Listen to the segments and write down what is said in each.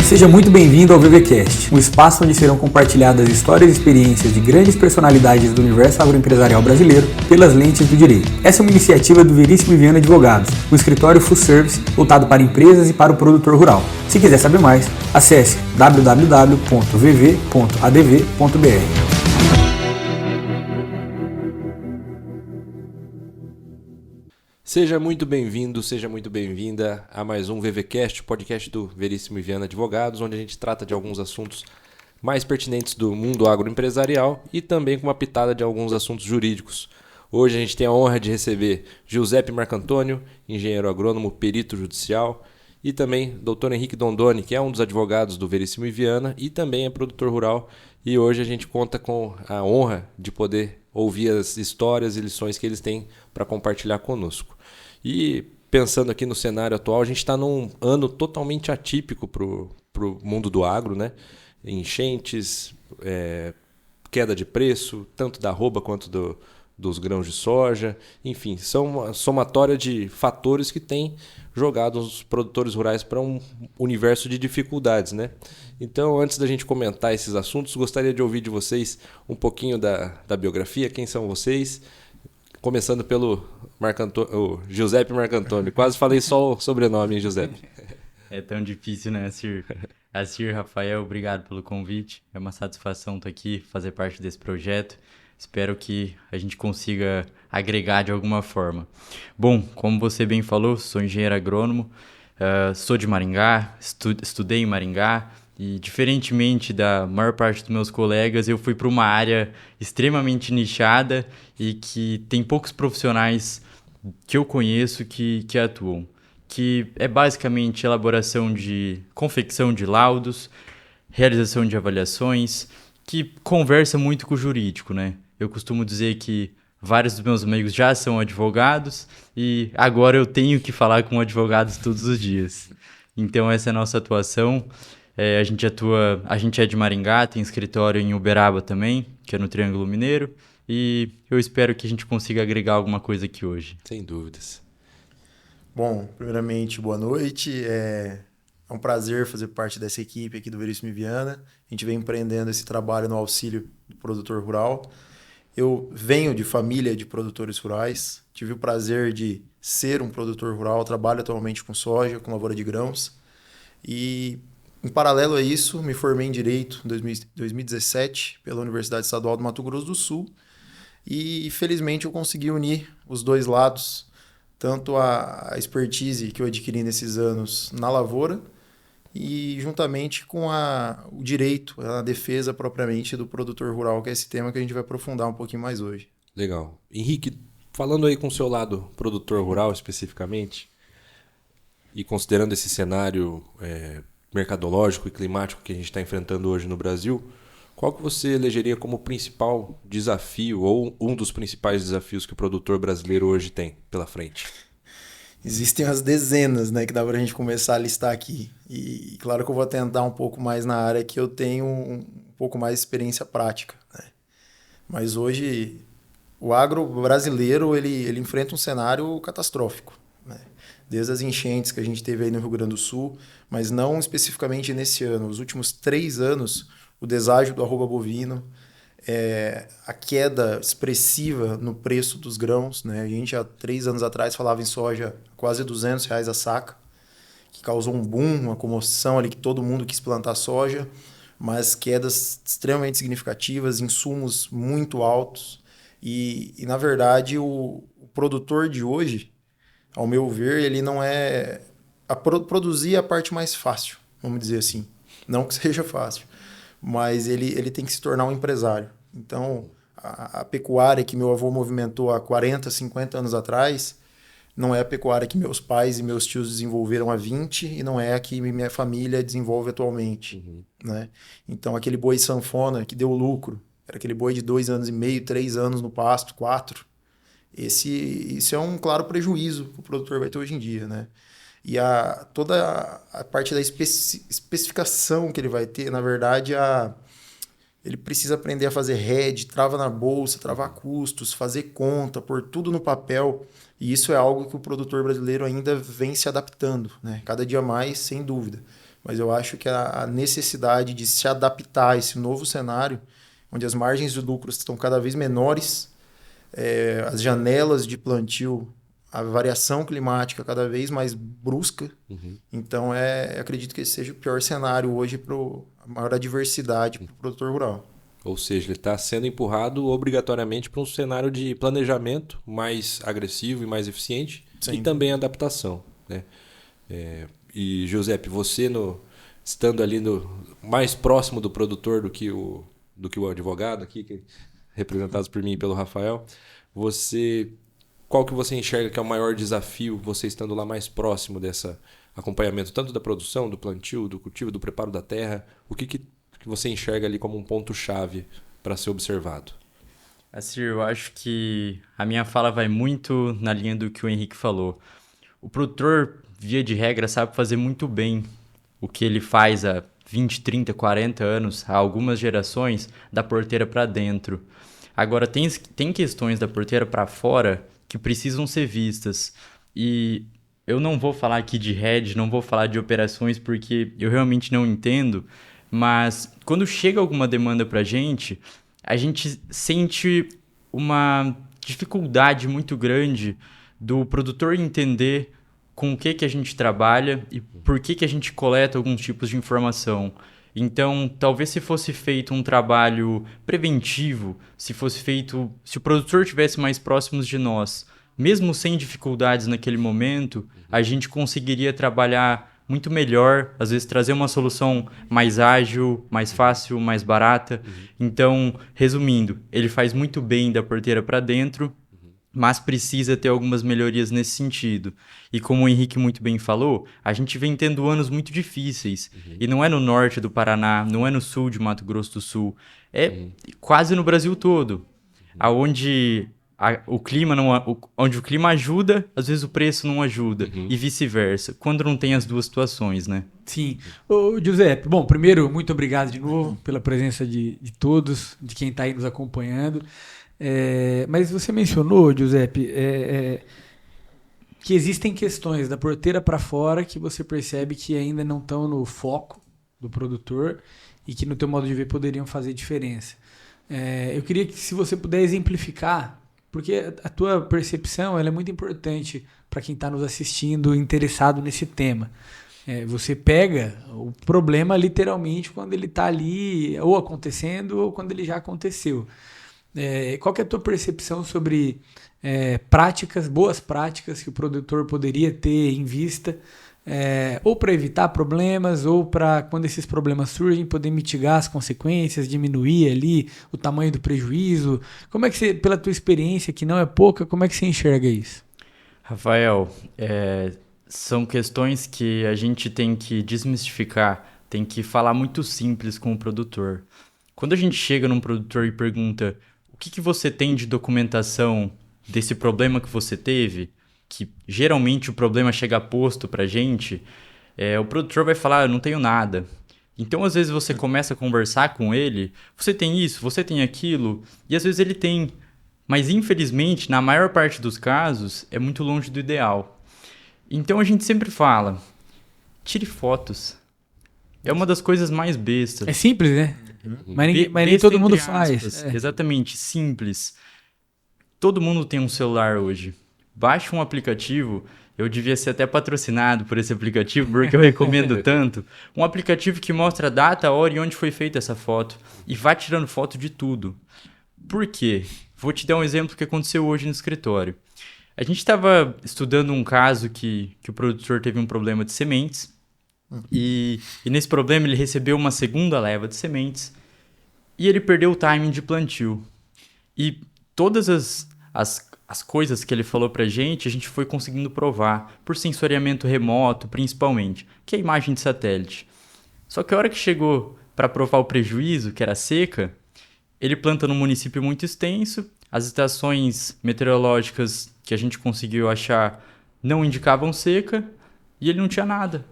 Seja muito bem-vindo ao VVCast, um espaço onde serão compartilhadas histórias e experiências de grandes personalidades do universo agroempresarial brasileiro pelas lentes do direito. Essa é uma iniciativa do Veríssimo Viana Advogados, um escritório full service voltado para empresas e para o produtor rural. Se quiser saber mais, acesse www.vv.adv.br. Seja muito bem-vindo, seja muito bem-vinda a mais um VVCast, o podcast do Veríssimo Viana Advogados, onde a gente trata de alguns assuntos mais pertinentes do mundo agroempresarial e também com uma pitada de alguns assuntos jurídicos. Hoje a gente tem a honra de receber Giuseppe Marcantônio, engenheiro agrônomo, perito judicial, e também Dr. Henrique Dondoni, que é um dos advogados do Veríssimo Viana e também é produtor rural. E hoje a gente conta com a honra de poder ouvir as histórias e lições que eles têm para compartilhar conosco. E pensando aqui no cenário atual, a gente está num ano totalmente atípico para o mundo do agro, né? Enchentes, queda de preço, tanto da arroba quanto dos grãos de soja, enfim, são uma somatória de fatores que têm jogado os produtores rurais para um universo de dificuldades, né? Então, antes da gente comentar esses assuntos, gostaria de ouvir de vocês um pouquinho da biografia, quem são vocês, começando pelo Giuseppe Marcantônio. Quase falei só o sobrenome, hein, Giuseppe? É tão difícil, né, Assir, Rafael, obrigado pelo convite. É uma satisfação estar aqui, fazer parte desse projeto. Espero que a gente consiga agregar de alguma forma. Bom, como você bem falou, sou engenheiro agrônomo, sou de Maringá, estudei em Maringá e, diferentemente da maior parte dos meus colegas, eu fui para uma área extremamente nichada e que tem poucos profissionais que eu conheço que atuam, que é basicamente confecção de laudos, realização de avaliações, que conversa muito com o jurídico, né? Eu costumo dizer que vários dos meus amigos já são advogados e agora eu tenho que falar com advogados todos os dias. Então essa é a nossa atuação. A gente é de Maringá, tem escritório em Uberaba também, que é no Triângulo Mineiro, e eu espero que a gente consiga agregar alguma coisa aqui hoje. Sem dúvidas. Bom, primeiramente, boa noite. É um prazer fazer parte dessa equipe aqui do Veríssimo Viana. A gente vem empreendendo esse trabalho no auxílio do produtor rural. Eu venho de família de produtores rurais, tive o prazer de ser um produtor rural, trabalho atualmente com soja, com lavoura de grãos. E, em paralelo a isso, me formei em Direito em 2017 pela Universidade Estadual do Mato Grosso do Sul. E, felizmente, eu consegui unir os dois lados, tanto a expertise que eu adquiri nesses anos na lavoura e juntamente com o direito, a defesa propriamente do produtor rural, que é esse tema que a gente vai aprofundar um pouquinho mais hoje. Legal. Henrique, falando aí com o seu lado produtor rural especificamente, e considerando esse cenário mercadológico e climático que a gente está enfrentando hoje no Brasil, qual que você elegeria como principal desafio ou um dos principais desafios que o produtor brasileiro hoje tem pela frente? Existem as dezenas, né, que dá para a gente começar a listar aqui. E claro que eu vou tentar um pouco mais na área que eu tenho um pouco mais de experiência prática, né? Mas hoje o agro brasileiro ele enfrenta um cenário catastrófico, né? Desde as enchentes que a gente teve aí no Rio Grande do Sul, mas não especificamente nesse ano. Os últimos 3 anos, o deságio do arroba bovino, a queda expressiva no preço dos grãos, né? A gente há 3 anos atrás falava em soja quase R$200 a saca, que causou um boom, uma comoção ali que todo mundo quis plantar soja, mas quedas extremamente significativas, insumos muito altos e na verdade o produtor de hoje, ao meu ver, ele não é produzir a parte mais fácil, vamos dizer assim, não que seja fácil, mas ele tem que se tornar um empresário. Então, a pecuária que meu avô movimentou há 40, 50 anos atrás, não é a pecuária que meus pais e meus tios desenvolveram há 20 e não é a que minha família desenvolve atualmente, né? Então, aquele boi sanfona que deu lucro, era aquele boi de 2 anos e meio, 3 anos no pasto, 4. Isso é um claro prejuízo que o produtor vai ter hoje em dia, né? E toda a parte da especificação que ele vai ter, na verdade, ele precisa aprender a fazer hedge, trava na bolsa, travar custos, fazer conta, pôr tudo no papel. E isso é algo que o produtor brasileiro ainda vem se adaptando, né? Cada dia mais, sem dúvida. Mas eu acho que a necessidade de se adaptar a esse novo cenário, onde as margens de lucro estão cada vez menores, as janelas de plantio, a variação climática cada vez mais brusca. Então, acredito que esse seja o pior cenário hoje para a maior adversidade para o produtor rural. Ou seja, ele está sendo empurrado obrigatoriamente para um cenário de planejamento mais agressivo e mais eficiente. Sim. E também adaptação, né? E, Giuseppe, você estando ali mais próximo do produtor do que o advogado aqui, representado por mim e pelo Rafael, qual que você enxerga que é o maior desafio, você estando lá mais próximo desse acompanhamento, tanto da produção, do plantio, do cultivo, do preparo da terra? O que você enxerga ali como um ponto-chave para ser observado? Assim, eu acho que a minha fala vai muito na linha do que o Henrique falou. O produtor, via de regra, sabe fazer muito bem o que ele faz há 20, 30, 40 anos, há algumas gerações, da porteira para dentro. Agora, tem questões da porteira para fora que precisam ser vistas. E eu não vou falar aqui de hedge, não vou falar de operações, porque eu realmente não entendo. Mas quando chega alguma demanda para a gente sente uma dificuldade muito grande do produtor entender com o que a gente trabalha e por que a gente coleta alguns tipos de informação. Então, talvez se fosse feito um trabalho preventivo, se o produtor estivesse mais próximo de nós, mesmo sem dificuldades naquele momento, a gente conseguiria trabalhar muito melhor, às vezes trazer uma solução mais ágil, mais fácil, mais barata. Então, resumindo, ele faz muito bem da porteira para dentro, mas precisa ter algumas melhorias nesse sentido. E como o Henrique muito bem falou, a gente vem tendo anos muito difíceis. E não é no norte do Paraná, não é no sul de Mato Grosso do Sul, é quase no Brasil todo, onde o clima ajuda, às vezes o preço não ajuda, e vice-versa, quando não tem as duas situações, né? Sim. Ô, Giuseppe, bom, primeiro, muito obrigado de novo pela presença de todos, de quem está aí nos acompanhando. Mas você mencionou, Giuseppe, que existem questões da porteira para fora que você percebe que ainda não estão no foco do produtor e que, no teu modo de ver, poderiam fazer diferença. Eu queria que, se você puder exemplificar, porque a tua percepção ela é muito importante para quem está nos assistindo interessado nesse tema. Você pega o problema literalmente quando ele está ali ou acontecendo ou quando ele já aconteceu. Qual que é a tua percepção sobre boas práticas que o produtor poderia ter em vista, ou para evitar problemas, ou para, quando esses problemas surgem, poder mitigar as consequências, diminuir ali o tamanho do prejuízo? Como é que você, pela tua experiência, que não é pouca, como é que você enxerga isso? Rafael, são questões que a gente tem que desmistificar, tem que falar muito simples com o produtor. Quando a gente chega num produtor e pergunta: o que você tem de documentação desse problema que você teve, que geralmente o problema chega posto para a gente, o produtor vai falar: eu não tenho nada. Então, às vezes, você começa a conversar com ele, você tem isso, você tem aquilo, e às vezes ele tem. Mas, infelizmente, na maior parte dos casos, é muito longe do ideal. Então, a gente sempre fala: tire fotos. É uma das coisas mais bestas. É simples, né? Mas nem todo mundo faz. Exatamente, simples. Todo mundo tem um celular hoje. Baixa um aplicativo, eu devia ser até patrocinado por esse aplicativo, porque eu recomendo tanto. Um aplicativo que mostra a data, a hora e onde foi feita essa foto. E vai tirando foto de tudo. Por quê? Vou te dar um exemplo que aconteceu hoje no escritório. A gente estava estudando um caso que o produtor teve um problema de sementes. E nesse problema ele recebeu uma segunda leva de sementes e ele perdeu o timing de plantio. E todas as coisas que ele falou pra gente, a gente foi conseguindo provar, por sensoriamento remoto principalmente, que é a imagem de satélite. Só que a hora que chegou para provar o prejuízo, que era a seca, ele planta num município muito extenso, as estações meteorológicas que a gente conseguiu achar não indicavam seca e ele não tinha nada.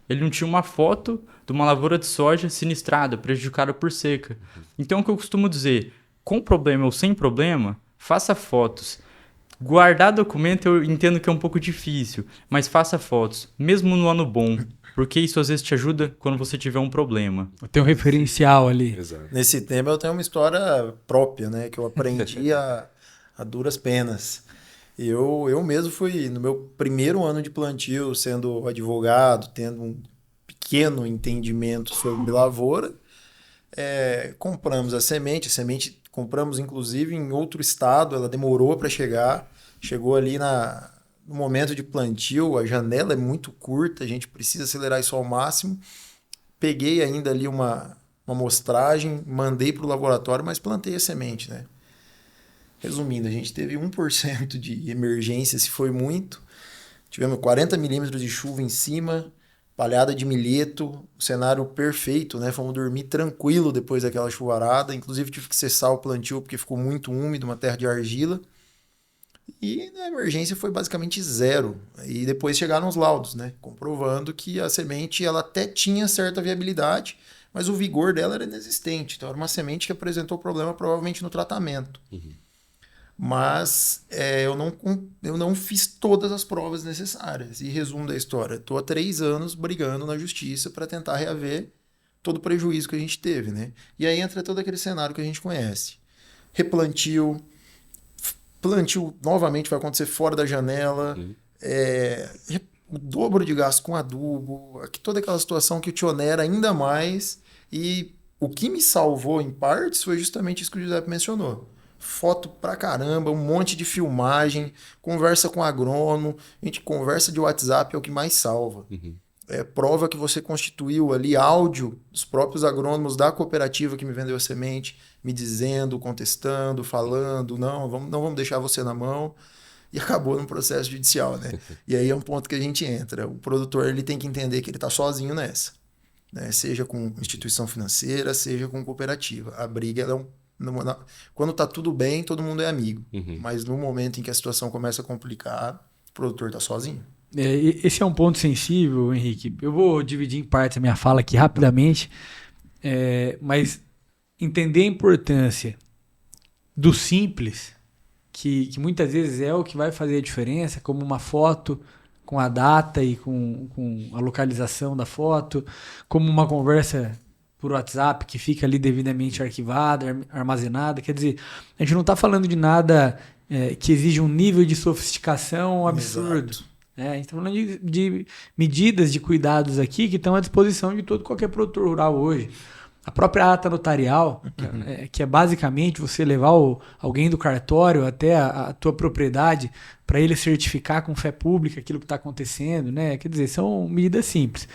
ele não tinha uma foto de uma lavoura de soja sinistrada, prejudicada por seca. Então, o que eu costumo dizer, com problema ou sem problema, faça fotos. Guardar documento eu entendo que é um pouco difícil, mas faça fotos, mesmo no ano bom, porque isso às vezes te ajuda quando você tiver um problema. Tem um referencial ali. Exato. Nesse tema eu tenho uma história própria, né? Que eu aprendi a duras penas. Eu mesmo fui, no meu primeiro ano de plantio, sendo advogado, tendo um pequeno entendimento sobre lavoura, compramos a semente compramos inclusive em outro estado, ela demorou para chegar, chegou ali no momento de plantio, a janela é muito curta, a gente precisa acelerar isso ao máximo. Peguei ainda ali uma amostragem, mandei para o laboratório, mas plantei a semente, né? Resumindo, a gente teve 1% de emergência, se foi muito. Tivemos 40 milímetros de chuva em cima, palhada de milheto, cenário perfeito, né? Fomos dormir tranquilo depois daquela chuvarada. Inclusive tive que cessar o plantio porque ficou muito úmido, uma terra de argila. E a emergência foi basicamente zero. E depois chegaram os laudos, né? Comprovando que a semente ela até tinha certa viabilidade, mas o vigor dela era inexistente. Então era uma semente que apresentou problema provavelmente no tratamento. Mas eu não fiz todas as provas necessárias. E resumo da história, estou há 3 anos brigando na justiça para tentar reaver todo o prejuízo que a gente teve, né? E aí entra todo aquele cenário que a gente conhece. Replantio, plantio novamente vai acontecer fora da janela, o dobro de gasto com adubo, toda aquela situação que te onera ainda mais. E o que me salvou em partes foi justamente isso que o Giuseppe mencionou. Foto pra caramba, um monte de filmagem, conversa com agrônomo, a gente conversa de WhatsApp é o que mais salva. Prova que você constituiu ali áudio dos próprios agrônomos da cooperativa que me vendeu a semente, me dizendo, contestando, falando, não vamos deixar você na mão. E acabou no processo judicial, né? E aí é um ponto que a gente entra. O produtor ele tem que entender que ele está sozinho nessa, né? Seja com instituição financeira, seja com cooperativa. A briga ela quando tá tudo bem, todo mundo é amigo. Mas no momento em que a situação começa a complicar, o produtor tá sozinho. Esse é um ponto sensível, Henrique. Eu vou dividir em partes a minha fala aqui rapidamente, mas entender a importância do simples, que muitas vezes é o que vai fazer a diferença, como uma foto com a data e com a localização da foto, como uma conversa por WhatsApp que fica ali devidamente arquivada, armazenada. Quer dizer, a gente não está falando de nada que exige um nível de sofisticação absurdo. A gente está falando de medidas de cuidados aqui que estão à disposição de qualquer produtor rural hoje. A própria ata notarial, que é basicamente você levar alguém do cartório até a tua propriedade para ele certificar com fé pública aquilo que está acontecendo, né? Quer dizer, são medidas simples.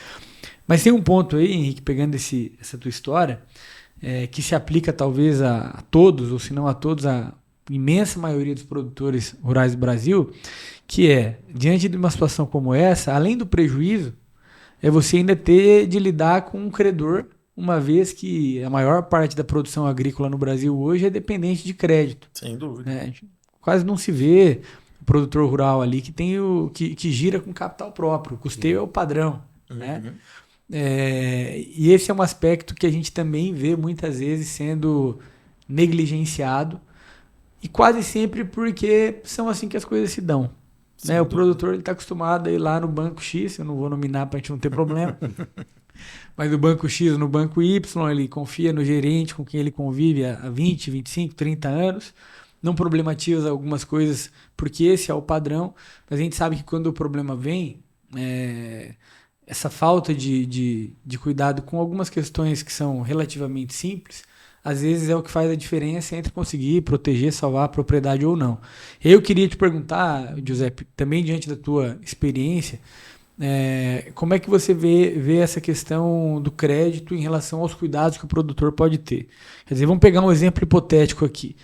Mas tem um ponto aí, Henrique, pegando essa tua história, que se aplica talvez a todos, ou se não a todos, a imensa maioria dos produtores rurais do Brasil, que diante de uma situação como essa, além do prejuízo, você ainda ter de lidar com um credor, uma vez que a maior parte da produção agrícola no Brasil hoje é dependente de crédito. Sem dúvida. Quase não se vê o produtor rural ali que gira com capital próprio. O custeio é o padrão. Né? E esse é um aspecto que a gente também vê muitas vezes sendo negligenciado, e quase sempre porque são assim que as coisas se dão. Né? O produtor está acostumado a ir lá no banco X, eu não vou nominar para a gente não ter problema, mas no banco X, no banco Y, ele confia no gerente com quem ele convive há 20, 25, 30 anos, não problematiza algumas coisas porque esse é o padrão, mas a gente sabe que quando o problema vem, essa falta de cuidado com algumas questões que são relativamente simples, às vezes é o que faz a diferença entre conseguir proteger, salvar a propriedade ou não. Eu queria te perguntar, Giuseppe, também diante da tua experiência, como é que você vê essa questão do crédito em relação aos cuidados que o produtor pode ter? Quer dizer, vamos pegar um exemplo hipotético aqui.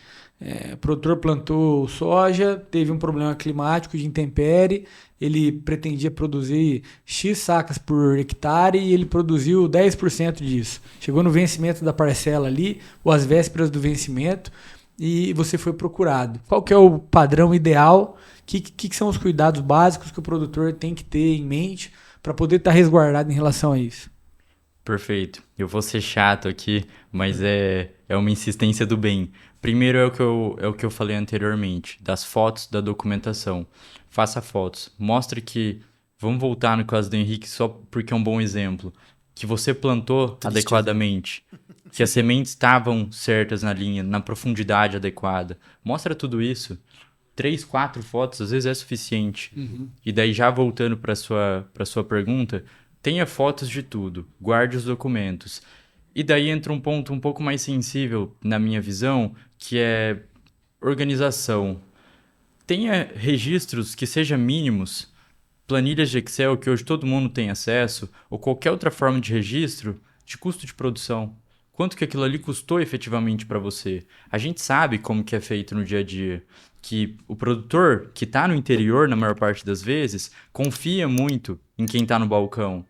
O produtor plantou soja, teve um problema climático de intempérie, ele pretendia produzir X sacas por hectare e ele produziu 10% disso. Chegou no vencimento da parcela ali, ou às vésperas do vencimento, e você foi procurado. Qual que é o padrão ideal? Que são os cuidados básicos que o produtor tem que ter em mente para poder estar resguardado em relação a isso? Perfeito. Eu vou ser chato aqui, mas é uma insistência do bem. Primeiro é o que eu falei anteriormente, das fotos, da documentação. Faça fotos. Mostre que, vamos voltar no caso do Henrique só porque é um bom exemplo, que você plantou adequadamente, que as sementes estavam certas na linha, na profundidade adequada. Mostra tudo isso. 3, 4 fotos às vezes é suficiente. E daí já voltando para sua pergunta, tenha fotos de tudo, guarde os documentos. E daí entra um ponto um pouco mais sensível, na minha visão, que é organização. Tenha registros que sejam mínimos, planilhas de Excel que hoje todo mundo tem acesso, ou qualquer outra forma de registro de custo de produção. Quanto que aquilo ali custou efetivamente para você? A gente sabe como que é feito no dia a dia, que o produtor que está no interior, na maior parte das vezes, confia muito em quem está no balcão.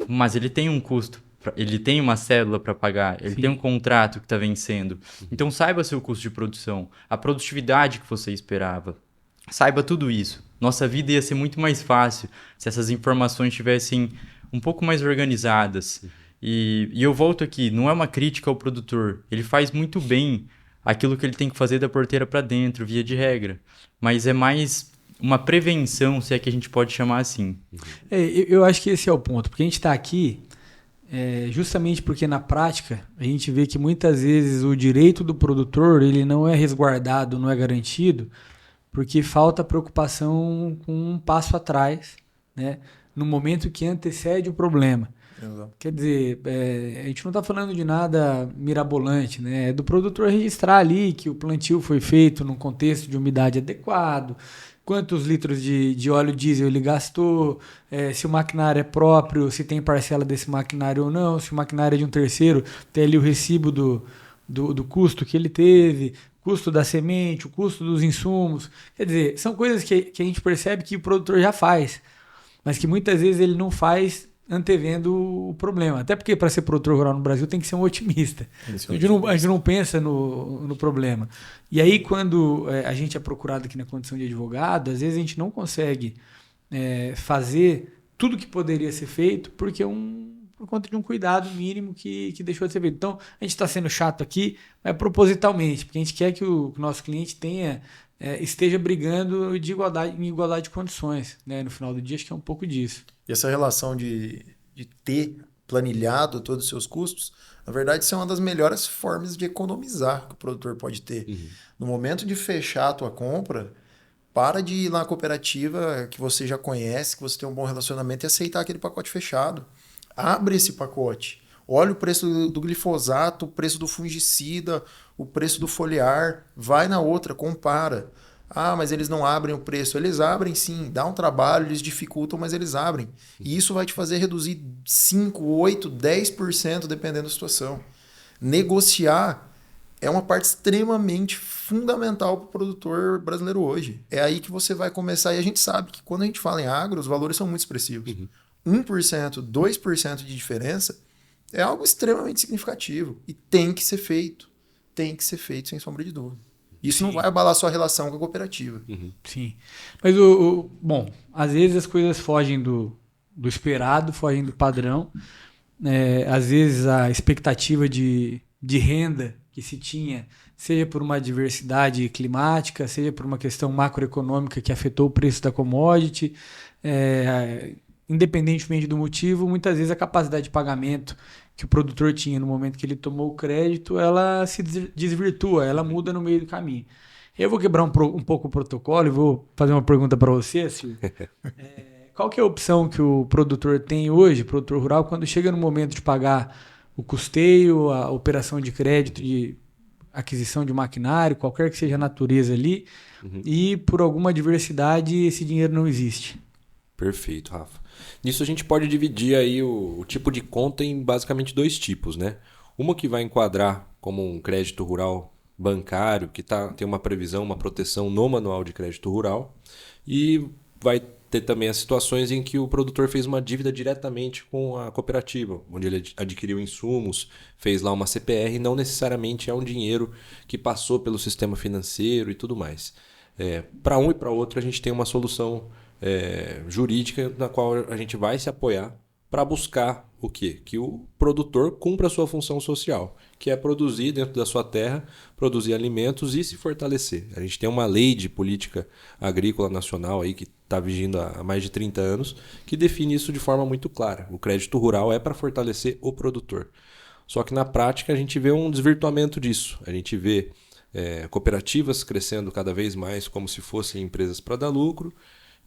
Mas ele tem um custo, ele tem uma cédula para pagar, ele tem um contrato que está vencendo. Então saiba seu custo de produção, a produtividade que você esperava. Saiba tudo isso. Nossa vida ia ser muito mais fácil se essas informações estivessem um pouco mais organizadas. E eu volto aqui, não é uma crítica ao produtor. Ele faz muito bem aquilo que ele tem que fazer da porteira para dentro, via de regra. Mas é mais uma prevenção, se é que a gente pode chamar assim. Eu acho que esse é o ponto, porque a gente está aqui justamente porque na prática a gente vê que muitas vezes o direito do produtor ele não é resguardado, não é garantido, porque falta preocupação com um passo atrás, né, no momento que antecede o problema. Exato. Quer dizer, a gente não está falando de nada mirabolante, né? É do produtor registrar ali que o plantio foi feito num contexto de umidade adequado, quantos litros de óleo diesel ele gastou, se o maquinário é próprio, se tem parcela desse maquinário ou não, se o maquinário é de um terceiro, tem ali o recibo do custo que ele teve, custo da semente, o custo dos insumos. Quer dizer, são coisas que a gente percebe que o produtor já faz, mas que muitas vezes ele não faz antevendo o problema. Até porque para ser produtor rural no Brasil tem que ser um otimista. A gente não pensa no problema. E aí quando a gente é procurado aqui na condição de advogado, às vezes a gente não consegue fazer tudo que poderia ser feito porque por conta de um cuidado mínimo que deixou de ser feito. Então a gente está sendo chato aqui, mas propositalmente, porque a gente quer que o nosso cliente esteja brigando em igualdade de condições, né? No final do dia acho que é um pouco disso. E essa relação de ter planilhado todos os seus custos, na verdade, isso é uma das melhores formas de economizar que o produtor pode ter. No momento de fechar a tua compra, para de ir lá na cooperativa que você já conhece, que você tem um bom relacionamento e aceitar aquele pacote fechado. Abre esse pacote. Olha o preço do glifosato, o preço do fungicida, o preço do foliar. Vai na outra, compara. Ah, mas eles não abrem o preço. Eles abrem sim, dá um trabalho, eles dificultam, mas eles abrem. E isso vai te fazer reduzir 5, 8, 10% dependendo da situação. Negociar é uma parte extremamente fundamental para o produtor brasileiro hoje. É aí que você vai começar, e a gente sabe que quando a gente fala em agro, os valores são muito expressivos. 1%, 2% de diferença é algo extremamente significativo e tem que ser feito. Tem que ser feito, sem sombra de dúvida. Isso não vai abalar sua relação com a cooperativa. Sim. Mas, bom, às vezes as coisas fogem do esperado, fogem do padrão. Às vezes a expectativa de renda que se tinha, seja por uma adversidade climática, seja por uma questão macroeconômica que afetou o preço da commodity, independentemente do motivo, muitas vezes a capacidade de pagamento que o produtor tinha no momento que ele tomou o crédito, ela se desvirtua, ela muda no meio do caminho. Eu vou quebrar um pouco o protocolo e vou fazer uma pergunta para você, Silvio. Qual que é a opção que o produtor tem hoje, produtor rural, quando chega no momento de pagar o custeio, a operação de crédito, de aquisição de maquinário, qualquer que seja a natureza ali, e por alguma adversidade esse dinheiro não existe? Perfeito, Rafa. Nisso a gente pode dividir aí o tipo de conta em basicamente 2 tipos, né? Uma que vai enquadrar como um crédito rural bancário, que tem uma previsão, uma proteção no manual de crédito rural, e vai ter também as situações em que o produtor fez uma dívida diretamente com a cooperativa, onde ele adquiriu insumos, fez lá uma CPR, e não necessariamente é um dinheiro que passou pelo sistema financeiro e tudo mais. Para um e para outro a gente tem uma solução jurídica na qual a gente vai se apoiar para buscar o quê? Que o produtor cumpra a sua função social, que é produzir dentro da sua terra, produzir alimentos e se fortalecer. A gente tem uma lei de política agrícola nacional aí que está vigindo há mais de 30 anos, que define isso de forma muito clara. O crédito rural é para fortalecer o produtor. Só que na prática a gente vê um desvirtuamento disso. A gente vê cooperativas crescendo cada vez mais como se fossem empresas para dar lucro,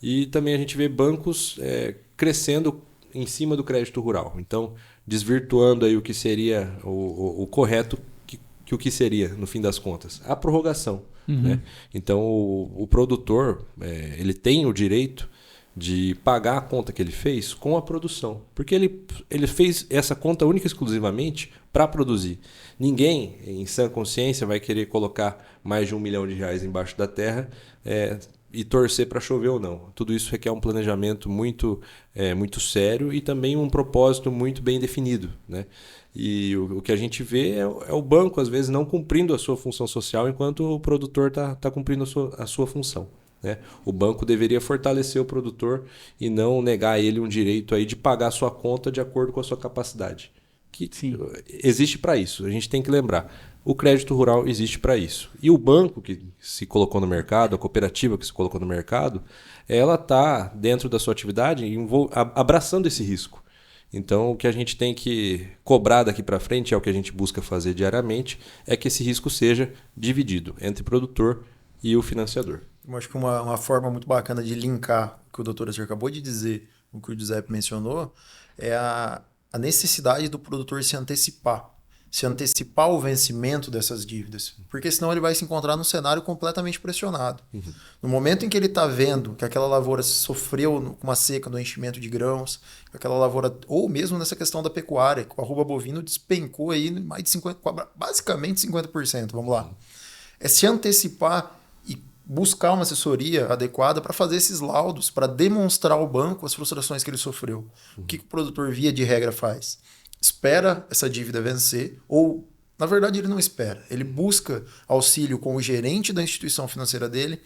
e também a gente vê bancos crescendo em cima do crédito rural. Então, desvirtuando aí o que seria o correto, que o que seria, no fim das contas? A prorrogação. Né? Então, o produtor ele tem o direito de pagar a conta que ele fez com a produção. Porque ele fez essa conta única e exclusivamente para produzir. Ninguém, em sã consciência, vai querer colocar mais de R$1 milhão embaixo da terra e torcer para chover ou não. Tudo isso requer um planejamento muito sério e também um propósito muito bem definido. Né? E o que a gente vê é o banco, às vezes, não cumprindo a sua função social enquanto o produtor está cumprindo a sua função. Né? O banco deveria fortalecer o produtor e não negar a ele um direito aí de pagar a sua conta de acordo com a sua capacidade. Que existe para isso, a gente tem que lembrar. O crédito rural existe para isso. E o banco que se colocou no mercado, a cooperativa que se colocou no mercado, ela está, dentro da sua atividade, abraçando esse risco. Então, o que a gente tem que cobrar daqui para frente, é o que a gente busca fazer diariamente, é que esse risco seja dividido entre o produtor e o financiador. Eu acho que uma forma muito bacana de linkar o que o doutor Azir acabou de dizer, o que o Giuseppe mencionou, é a necessidade do produtor se antecipar o vencimento dessas dívidas, porque senão ele vai se encontrar num cenário completamente pressionado. No momento em que ele está vendo que aquela lavoura sofreu com uma seca no enchimento de grãos, aquela lavoura, ou mesmo nessa questão da pecuária, que o arroba bovino despencou aí mais de 50%, basicamente 50%, vamos lá. É se antecipar e buscar uma assessoria adequada para fazer esses laudos, para demonstrar ao banco as frustrações que ele sofreu. O que o produtor, via de regra, faz? Espera essa dívida vencer, ou, na verdade, ele não espera. Ele busca auxílio com o gerente da instituição financeira dele,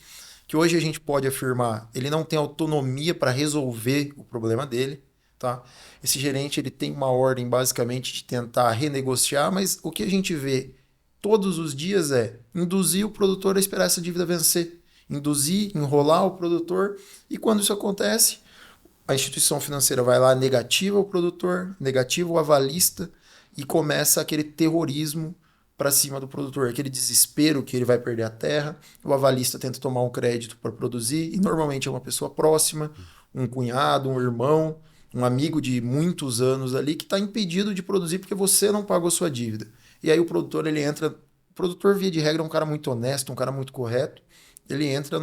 que hoje a gente pode afirmar, ele não tem autonomia para resolver o problema dele. Tá? Esse gerente ele tem uma ordem, basicamente, de tentar renegociar, mas o que a gente vê todos os dias é induzir o produtor a esperar essa dívida vencer, enrolar o produtor, e quando isso acontece, a instituição financeira vai lá, negativa o produtor, negativa o avalista, e começa aquele terrorismo para cima do produtor, aquele desespero que ele vai perder a terra. O avalista tenta tomar um crédito para produzir, e normalmente é uma pessoa próxima, um cunhado, um irmão, um amigo de muitos anos ali, que está impedido de produzir porque você não pagou sua dívida. E aí o produtor, ele entra... O produtor, via de regra, é um cara muito honesto, um cara muito correto. Ele entra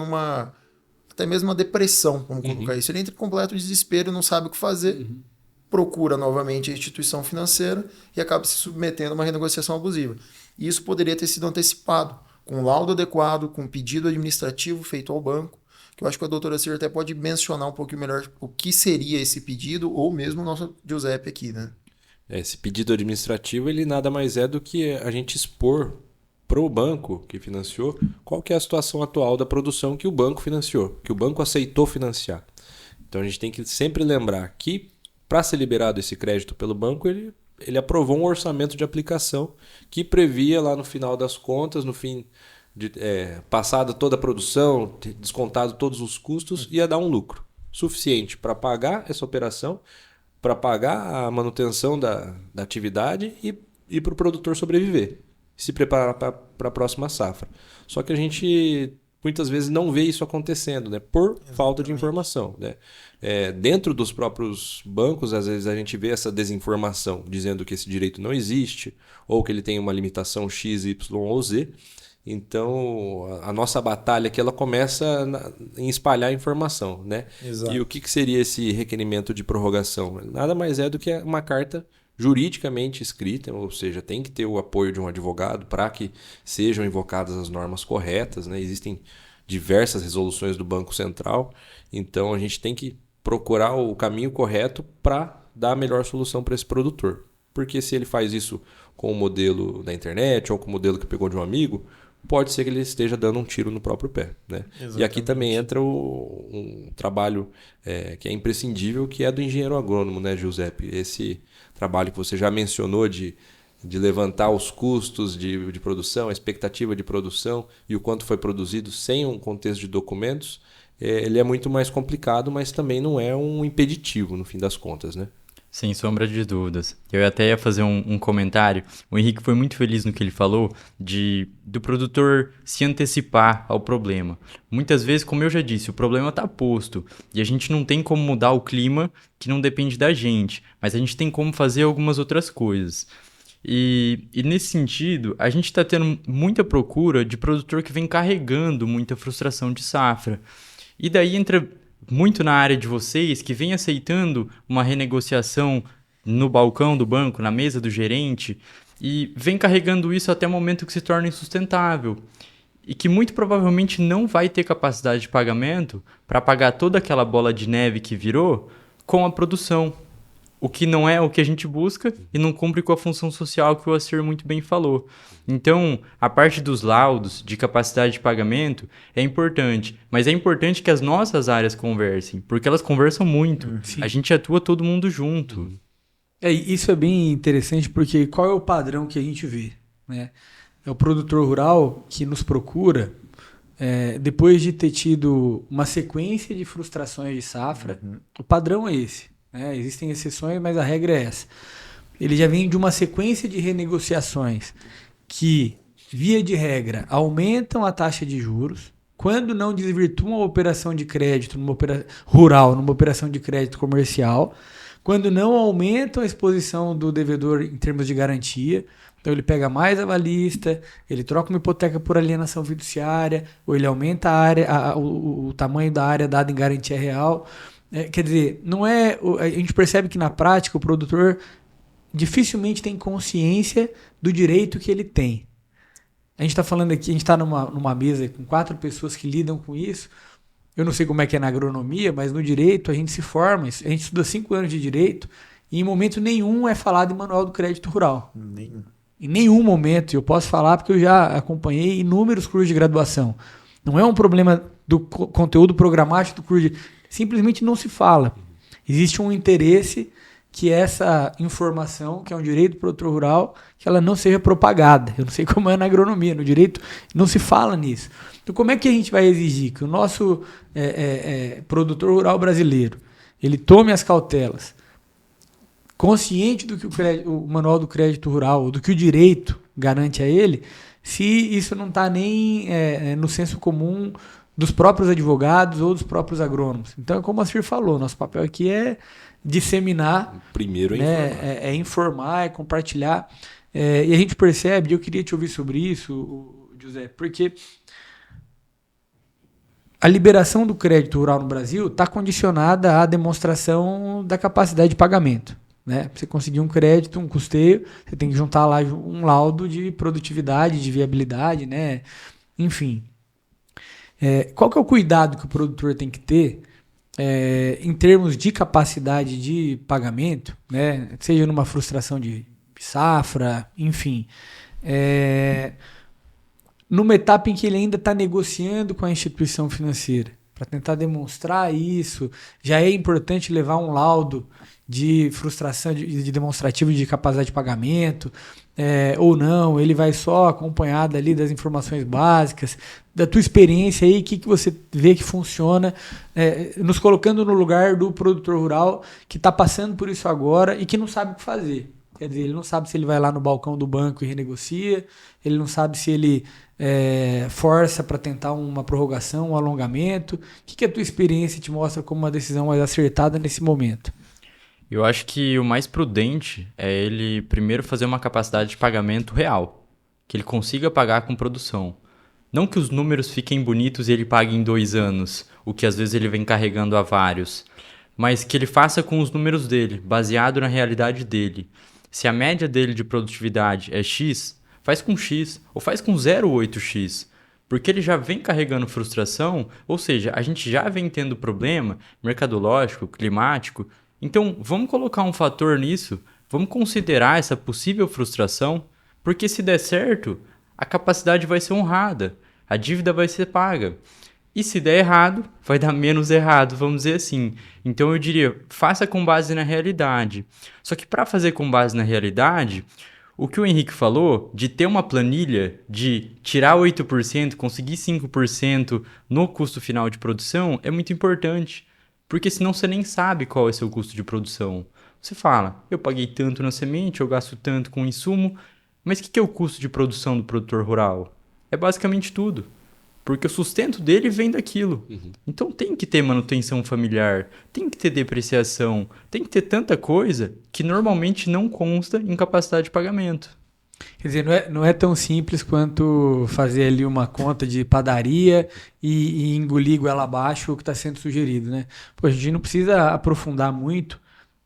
até mesmo uma depressão, vamos colocar isso. Ele entra em completo desespero, não sabe o que fazer, procura novamente a instituição financeira e acaba se submetendo a uma renegociação abusiva. E isso poderia ter sido antecipado, com um laudo adequado, com um pedido administrativo feito ao banco, que eu acho que a doutora Cir até pode mencionar um pouquinho melhor o que seria esse pedido, ou mesmo o nosso Giuseppe aqui, né? Esse pedido administrativo, ele nada mais é do que a gente expor para o banco que financiou qual que é a situação atual da produção que o banco financiou, que o banco aceitou financiar. Então a gente tem que sempre lembrar que, para ser liberado esse crédito pelo banco, ele aprovou um orçamento de aplicação que previa lá no final das contas, no fim de passada toda a produção, descontado todos os custos, ia dar um lucro suficiente para pagar essa operação, para pagar a manutenção da atividade e para o produtor sobreviver, se preparar para a próxima safra. Só que a gente muitas vezes não vê isso acontecendo, né? Por falta de informação. Né? Dentro dos próprios bancos, às vezes a gente vê essa desinformação, dizendo que esse direito não existe, ou que ele tem uma limitação X, Y ou Z. Então, a nossa batalha aqui ela começa em espalhar informação. Né? Exato. E o que seria esse requerimento de prorrogação? Nada mais é do que uma carta juridicamente escrita, ou seja, tem que ter o apoio de um advogado para que sejam invocadas as normas corretas. Né? Existem diversas resoluções do Banco Central, então a gente tem que procurar o caminho correto para dar a melhor solução para esse produtor. Porque se ele faz isso com o modelo da internet ou com o modelo que pegou de um amigo, pode ser que ele esteja dando um tiro no próprio pé, né? Exatamente. E aqui também entra um trabalho que é imprescindível, que é do engenheiro agrônomo, né, Giuseppe? Esse trabalho que você já mencionou de levantar os custos de produção, a expectativa de produção e o quanto foi produzido sem um contexto de documentos, ele é muito mais complicado, mas também não é um impeditivo, no fim das contas, né? Sem sombra de dúvidas. Eu até ia fazer um comentário. O Henrique foi muito feliz no que ele falou do produtor se antecipar ao problema. Muitas vezes, como eu já disse, o problema está posto e a gente não tem como mudar o clima que não depende da gente, mas a gente tem como fazer algumas outras coisas. E nesse sentido, a gente está tendo muita procura de produtor que vem carregando muita frustração de safra. E daí entra muito na área de vocês, que vem aceitando uma renegociação no balcão do banco, na mesa do gerente, e vem carregando isso até o momento que se torna insustentável. E que muito provavelmente não vai ter capacidade de pagamento para pagar toda aquela bola de neve que virou com a produção. O que não é o que a gente busca e não cumpre com a função social que o Assir muito bem falou. Então, a parte dos laudos de capacidade de pagamento é importante, mas é importante que as nossas áreas conversem, porque elas conversam muito. Sim. A gente atua todo mundo junto. Isso é bem interessante, porque qual é o padrão que a gente vê, né? É o produtor rural que nos procura depois de ter tido uma sequência de frustrações de safra. O padrão é esse. Existem exceções, mas a regra é essa. Ele já vem de uma sequência de renegociações que, via de regra, aumentam a taxa de juros, quando não desvirtuam a operação de crédito rural numa operação de crédito comercial, quando não aumentam a exposição do devedor em termos de garantia. Então ele pega mais avalista, ele troca uma hipoteca por alienação fiduciária, ou ele aumenta a área, o tamanho da área dada em garantia real. Quer dizer, a gente percebe que na prática o produtor dificilmente tem consciência do direito que ele tem. A gente está falando aqui, a gente está numa mesa com 4 pessoas que lidam com isso. Eu não sei como é que é na agronomia, mas no direito a gente se forma, a gente estuda 5 anos de direito e em momento nenhum é falado em manual do crédito rural. Em nenhum momento, e eu posso falar porque eu já acompanhei inúmeros cursos de graduação. Não é um problema do conteúdo programático do curso simplesmente não se fala. Existe um interesse que essa informação, que é um direito do produtor rural, que ela não seja propagada. Eu não sei como é na agronomia, no direito não se fala nisso. Então como é que a gente vai exigir que o nosso produtor rural brasileiro ele tome as cautelas, consciente do que o manual do crédito rural, do que o direito garante a ele, se isso não está nem no senso comum dos próprios advogados ou dos próprios agrônomos? Então, como a Assir falou, nosso papel aqui é disseminar. Primeiro é informar, é compartilhar. E a gente percebe, eu queria te ouvir sobre isso, José, porque a liberação do crédito rural no Brasil está condicionada à demonstração da capacidade de pagamento. Para você conseguir um crédito, um custeio, você tem que juntar lá um laudo de produtividade, de viabilidade, né? Enfim. Qual que é o cuidado que o produtor tem que ter em termos de capacidade de pagamento, né? Seja numa frustração de safra, enfim, numa etapa em que ele ainda está negociando com a instituição financeira, para tentar demonstrar isso? Já é importante levar um laudo de frustração, de demonstrativo de capacidade de pagamento, ou não? Ele vai só acompanhado ali das informações básicas, da tua experiência aí, o que você vê que funciona, nos colocando no lugar do produtor rural que está passando por isso agora e que não sabe o que fazer. Quer dizer, ele não sabe se ele vai lá no balcão do banco e renegocia, ele não sabe se ele força para tentar uma prorrogação, um alongamento. O que a tua experiência te mostra como uma decisão mais acertada nesse momento? Eu acho que o mais prudente é ele primeiro fazer uma capacidade de pagamento real, que ele consiga pagar com produção. Não que os números fiquem bonitos e ele pague em 2 anos, o que às vezes ele vem carregando há vários, mas que ele faça com os números dele, baseado na realidade dele. Se a média dele de produtividade é X, faz com X ou faz com 0,8X, porque ele já vem carregando frustração, ou seja, a gente já vem tendo problema mercadológico, climático. Então, vamos colocar um fator nisso, vamos considerar essa possível frustração, porque se der certo, a capacidade vai ser honrada, a dívida vai ser paga. E se der errado, vai dar menos errado, vamos dizer assim. Então eu diria, faça com base na realidade. Só que para fazer com base na realidade, o que o Henrique falou, de ter uma planilha, de tirar 8%, conseguir 5% no custo final de produção, é muito importante. Porque senão você nem sabe qual é o seu custo de produção. Você fala, eu paguei tanto na semente, eu gasto tanto com insumo, mas o que é o custo de produção do produtor rural? É basicamente tudo. Porque o sustento dele vem daquilo. Então tem que ter manutenção familiar, tem que ter depreciação, tem que ter tanta coisa que normalmente não consta em capacidade de pagamento. Quer dizer, não é tão simples quanto fazer ali uma conta de padaria e engolir goela abaixo o que está sendo sugerido, né? Pô, a gente não precisa aprofundar muito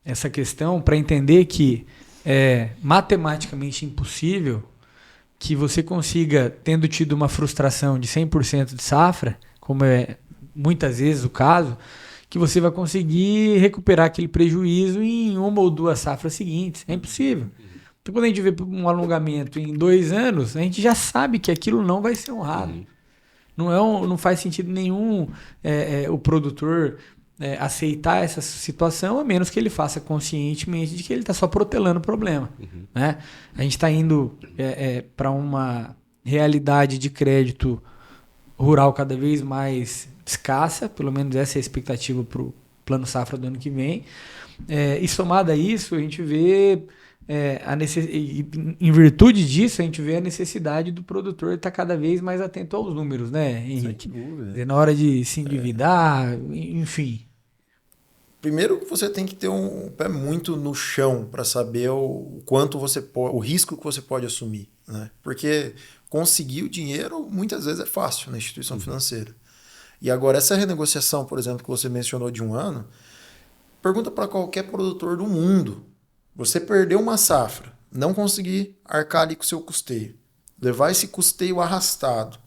essa questão para entender que é matematicamente impossível que você consiga, tendo tido uma frustração de 100% de safra, como é muitas vezes o caso, que você vai conseguir recuperar aquele prejuízo em uma ou duas safras seguintes. É impossível. Então, quando a gente vê um alongamento em 2 anos, a gente já sabe que aquilo não vai ser honrado. Não faz sentido nenhum o produtor aceitar essa situação, a menos que ele faça conscientemente de que ele está só protelando o problema. Né? A gente está indo para uma realidade de crédito rural cada vez mais escassa, pelo menos essa é a expectativa para o Plano Safra do ano que vem. E somado a isso, a gente vê em virtude disso, a gente vê a necessidade do produtor estar cada vez mais atento aos números, né, Henrique? Sem dúvida. Na hora de se endividar, enfim. Primeiro, você tem que ter um pé muito no chão para saber o quanto você pode, o risco que você pode assumir, né? Porque conseguir o dinheiro muitas vezes é fácil na instituição financeira. E agora, essa renegociação, por exemplo, que você mencionou de 1 ano, pergunta para qualquer produtor do mundo. Você perdeu uma safra, não conseguir arcar ali com o seu custeio, levar esse custeio arrastado,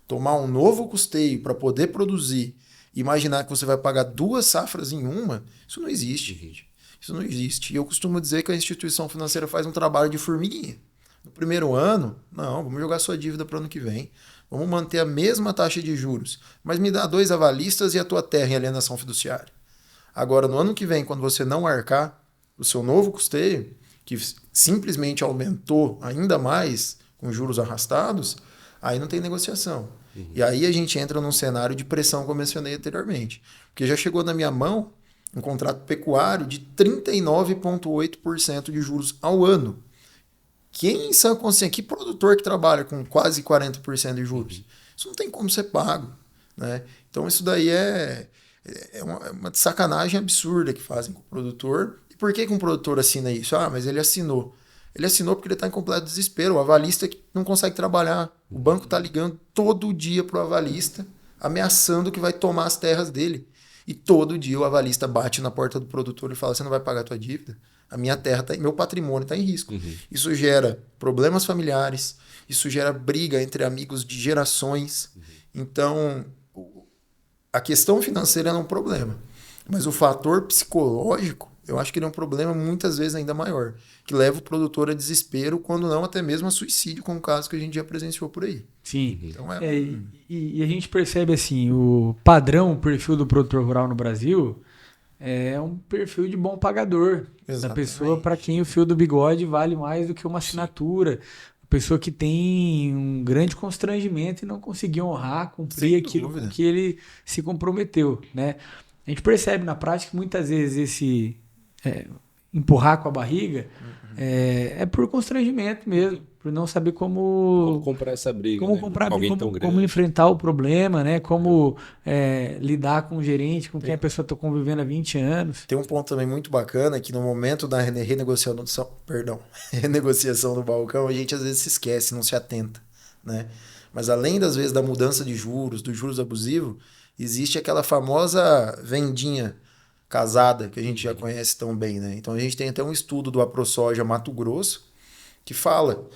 tomar um novo custeio para poder produzir, imaginar que você vai pagar 2 safras em uma, isso não existe, gente. Isso não existe. E eu costumo dizer que a instituição financeira faz um trabalho de formiguinha. No primeiro ano, não, vamos jogar sua dívida para o ano que vem. Vamos manter a mesma taxa de juros, mas me dá 2 avalistas e a tua terra em alienação fiduciária. Agora, no ano que vem, quando você não arcar o seu novo custeio, que simplesmente aumentou ainda mais com juros arrastados, aí não tem negociação. E aí a gente entra num cenário de pressão que eu mencionei anteriormente. Porque já chegou na minha mão um contrato pecuário de 39,8% de juros ao ano. Quem em sã consciência, que produtor que trabalha com quase 40% de juros? Isso não tem como ser pago, né? Então isso daí é uma sacanagem absurda que fazem com o produtor. E por que um produtor assina isso? Ah, mas ele assinou. Ele assinou porque ele está em completo desespero. O avalista não consegue trabalhar. O banco está ligando todo dia para o avalista, ameaçando que vai tomar as terras dele. E todo dia o avalista bate na porta do produtor e fala: você não vai pagar a tua dívida? A minha terra, meu patrimônio está em risco. Isso gera problemas familiares, isso gera briga entre amigos de gerações. Então, a questão financeira é um problema. Mas o fator psicológico, eu acho que ele é um problema muitas vezes ainda maior, que leva o produtor a desespero, quando não até mesmo a suicídio, como o caso que a gente já presenciou por aí. Sim. Então e a gente percebe assim, o padrão, o perfil do produtor rural no Brasil é um perfil de bom pagador. Exatamente. Da pessoa para quem o fio do bigode vale mais do que uma assinatura. A pessoa que tem um grande constrangimento e não conseguiu honrar, cumprir aquilo com que ele se comprometeu, né? A gente percebe na prática que muitas vezes esse empurrar com a barriga é por constrangimento mesmo, por não saber como comprar essa briga, como né? comprar, Alguém tão grande. como enfrentar o problema, né? Como lidar com o gerente, com quem a pessoa está convivendo há 20 anos. Tem um ponto também muito bacana que no momento da renegociação do balcão, a gente às vezes se esquece, não se atenta, né? Mas além das vezes da mudança de juros, dos juros abusivos, existe aquela famosa vendinha casada que a gente já conhece tão bem, né? Então a gente tem até um estudo do AproSoja Mato Grosso que fala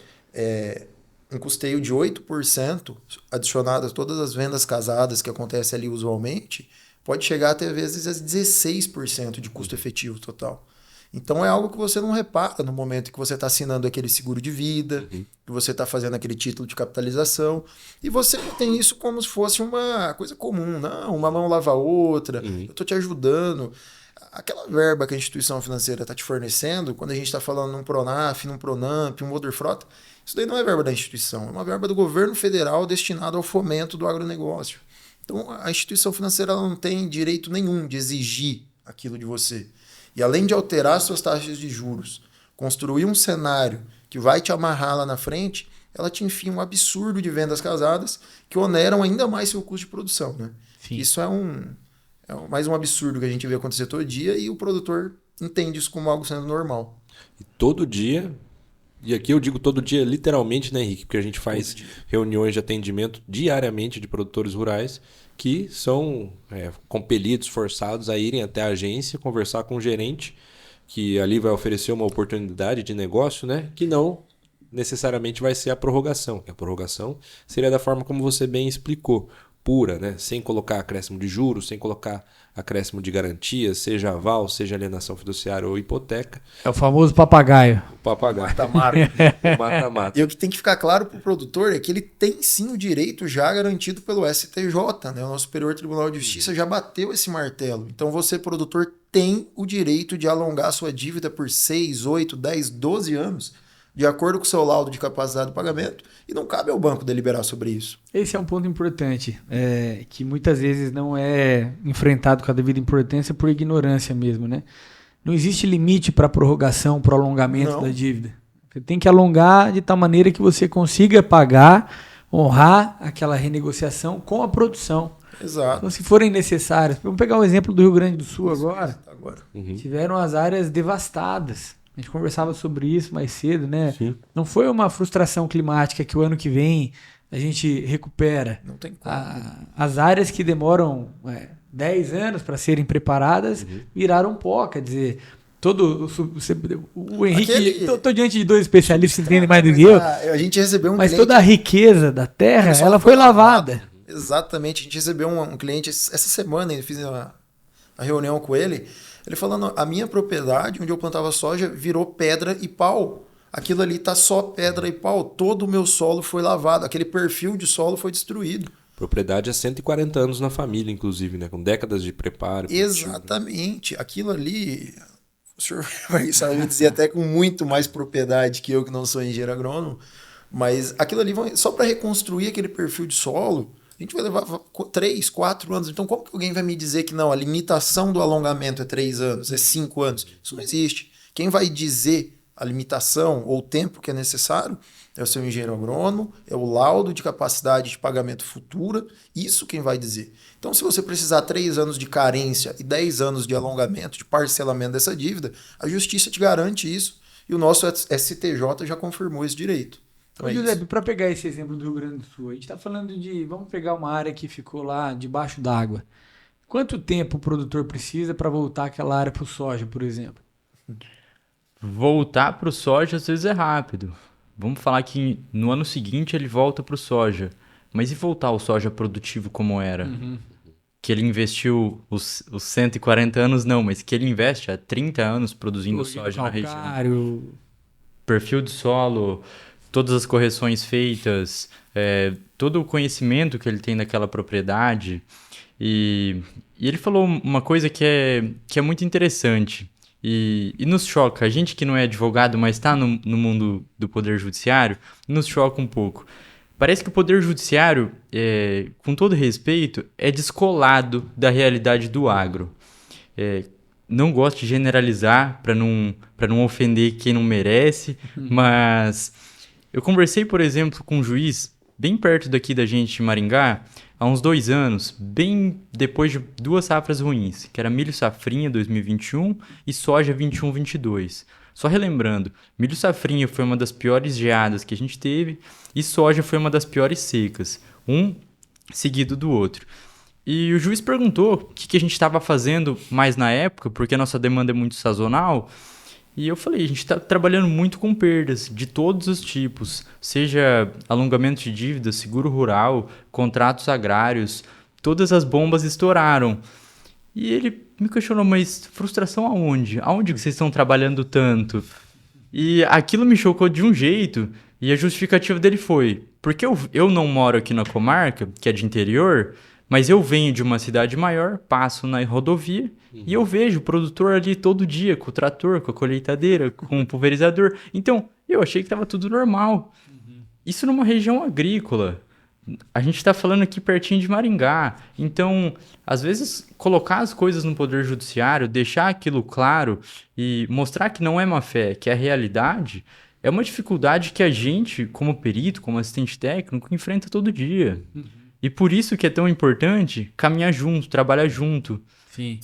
um custeio de 8% adicionado a todas as vendas casadas que acontecem ali usualmente, pode chegar até às vezes a 16% de custo efetivo total. Então é algo que você não repara no momento que você está assinando aquele seguro de vida, que você está fazendo aquele título de capitalização, e você tem isso como se fosse uma coisa comum. Não, uma mão lava a outra, eu estou te ajudando. Aquela verba que a instituição financeira está te fornecendo, quando a gente está falando num Pronaf, num Pronamp, um Moderfrota, isso daí não é verba da instituição, é uma verba do governo federal destinada ao fomento do agronegócio. Então a instituição financeira ela não tem direito nenhum de exigir aquilo de você. E além de alterar suas taxas de juros, construir um cenário que vai te amarrar lá na frente, ela te enfia um absurdo de vendas casadas que oneram ainda mais seu custo de produção. Né? Isso é mais um absurdo que a gente vê acontecer todo dia e o produtor entende isso como algo sendo normal. E todo dia, e aqui eu digo todo dia literalmente, né, Henrique? Porque a gente faz reuniões de atendimento diariamente de produtores rurais que são compelidos, forçados a irem até a agência, conversar com o gerente, que ali vai oferecer uma oportunidade de negócio, né, que não necessariamente vai ser a prorrogação. A prorrogação seria da forma como você bem explicou, pura, né, sem colocar acréscimo de juros, sem colocar acréscimo de garantias, seja aval, seja alienação fiduciária ou hipoteca. É o famoso papagaio. O papagaio. Mata-mata. E o que tem que ficar claro para o produtor é que ele tem sim o direito já garantido pelo STJ, né? O nosso Superior Tribunal de Justiça já bateu esse martelo. Então você, produtor, tem o direito de alongar sua dívida por 6, 8, 10, 12 anos, de acordo com o seu laudo de capacidade de pagamento, e não cabe ao banco deliberar sobre isso. Esse é um ponto importante, que muitas vezes não é enfrentado com a devida importância por ignorância mesmo, né? Não existe limite para prorrogação, para o alongamento da dívida. Você tem que alongar de tal maneira que você consiga pagar, honrar aquela renegociação com a produção. Exato. Então, se forem necessários, vamos pegar o exemplo do Rio Grande do Sul agora. Uhum. Tiveram as áreas devastadas. A gente conversava sobre isso mais cedo, né? Sim. Não foi uma frustração climática que o ano que vem a gente recupera. Não tem como. As áreas que demoram 10 anos para serem preparadas viraram pó. Quer dizer, o Henrique... Estou diante de dois especialistas que entendem mais do que eu. A gente recebeu um mas cliente, toda a riqueza da terra, ela foi lavada. Exatamente. A gente recebeu um cliente essa semana, eu fiz a reunião com ele. Ele falando, a minha propriedade, onde eu plantava soja, virou pedra e pau. Aquilo ali tá só pedra e pau. Todo o meu solo foi lavado. Aquele perfil de solo foi destruído. Propriedade há 140 anos na família, inclusive, né? Com décadas de preparo. Exatamente. Aquilo ali, o senhor vai saber dizer até com muito mais propriedade que eu, que não sou engenheiro agrônomo, mas aquilo ali, só para reconstruir aquele perfil de solo, a gente vai levar 3, 4 anos. Então, como que alguém vai me dizer que não, a limitação do alongamento é 3 anos, é 5 anos? Isso não existe. Quem vai dizer a limitação ou o tempo que é necessário é o seu engenheiro agrônomo, é o laudo de capacidade de pagamento futura, isso quem vai dizer. Então, se você precisar 3 anos de carência e 10 anos de alongamento, de parcelamento dessa dívida, a justiça te garante isso e o nosso STJ já confirmou esse direito. Então, Giuseppe, para pegar esse exemplo do Rio Grande do Sul, a gente está falando de, vamos pegar uma área que ficou lá debaixo d'água. Quanto tempo o produtor precisa para voltar aquela área para o soja, por exemplo? Voltar para o soja às vezes é rápido. Vamos falar que no ano seguinte ele volta para o soja. Mas e voltar ao soja produtivo como era? Que ele investiu os 140 anos, não, mas que ele investe há 30 anos produzindo soja na região. Perfil de solo, todas as correções feitas, todo o conhecimento que ele tem daquela propriedade. E ele falou uma coisa que é muito interessante e nos choca. A gente que não é advogado, mas está no mundo do Poder Judiciário, nos choca um pouco. Parece que o Poder Judiciário, com todo respeito, é descolado da realidade do agro. Não gosto de generalizar para não ofender quem não merece, mas eu conversei, por exemplo, com um juiz bem perto daqui da gente, em Maringá, há uns 2 anos, bem depois de 2 safras ruins, que era milho safrinha 2021 e soja 21-22. Só relembrando, milho safrinha foi uma das piores geadas que a gente teve e soja foi uma das piores secas, um seguido do outro. E o juiz perguntou o que a gente estava fazendo mais na época, porque a nossa demanda é muito sazonal. E eu falei, a gente está trabalhando muito com perdas de todos os tipos, seja alongamento de dívida, seguro rural, contratos agrários, todas as bombas estouraram. E ele me questionou, mas frustração aonde? Aonde que vocês estão trabalhando tanto? E aquilo me chocou de um jeito, e a justificativa dele foi, porque eu não moro aqui na comarca, que é de interior, mas eu venho de uma cidade maior, passo na rodovia, e eu vejo o produtor ali todo dia, com o trator, com a colheitadeira, com o pulverizador. Então, eu achei que estava tudo normal. Isso numa região agrícola. A gente está falando aqui pertinho de Maringá. Então, às vezes, colocar as coisas no Poder Judiciário, deixar aquilo claro e mostrar que não é má fé, que é a realidade, é uma dificuldade que a gente, como perito, como assistente técnico, enfrenta todo dia. E por isso que é tão importante caminhar junto, trabalhar junto. Sim.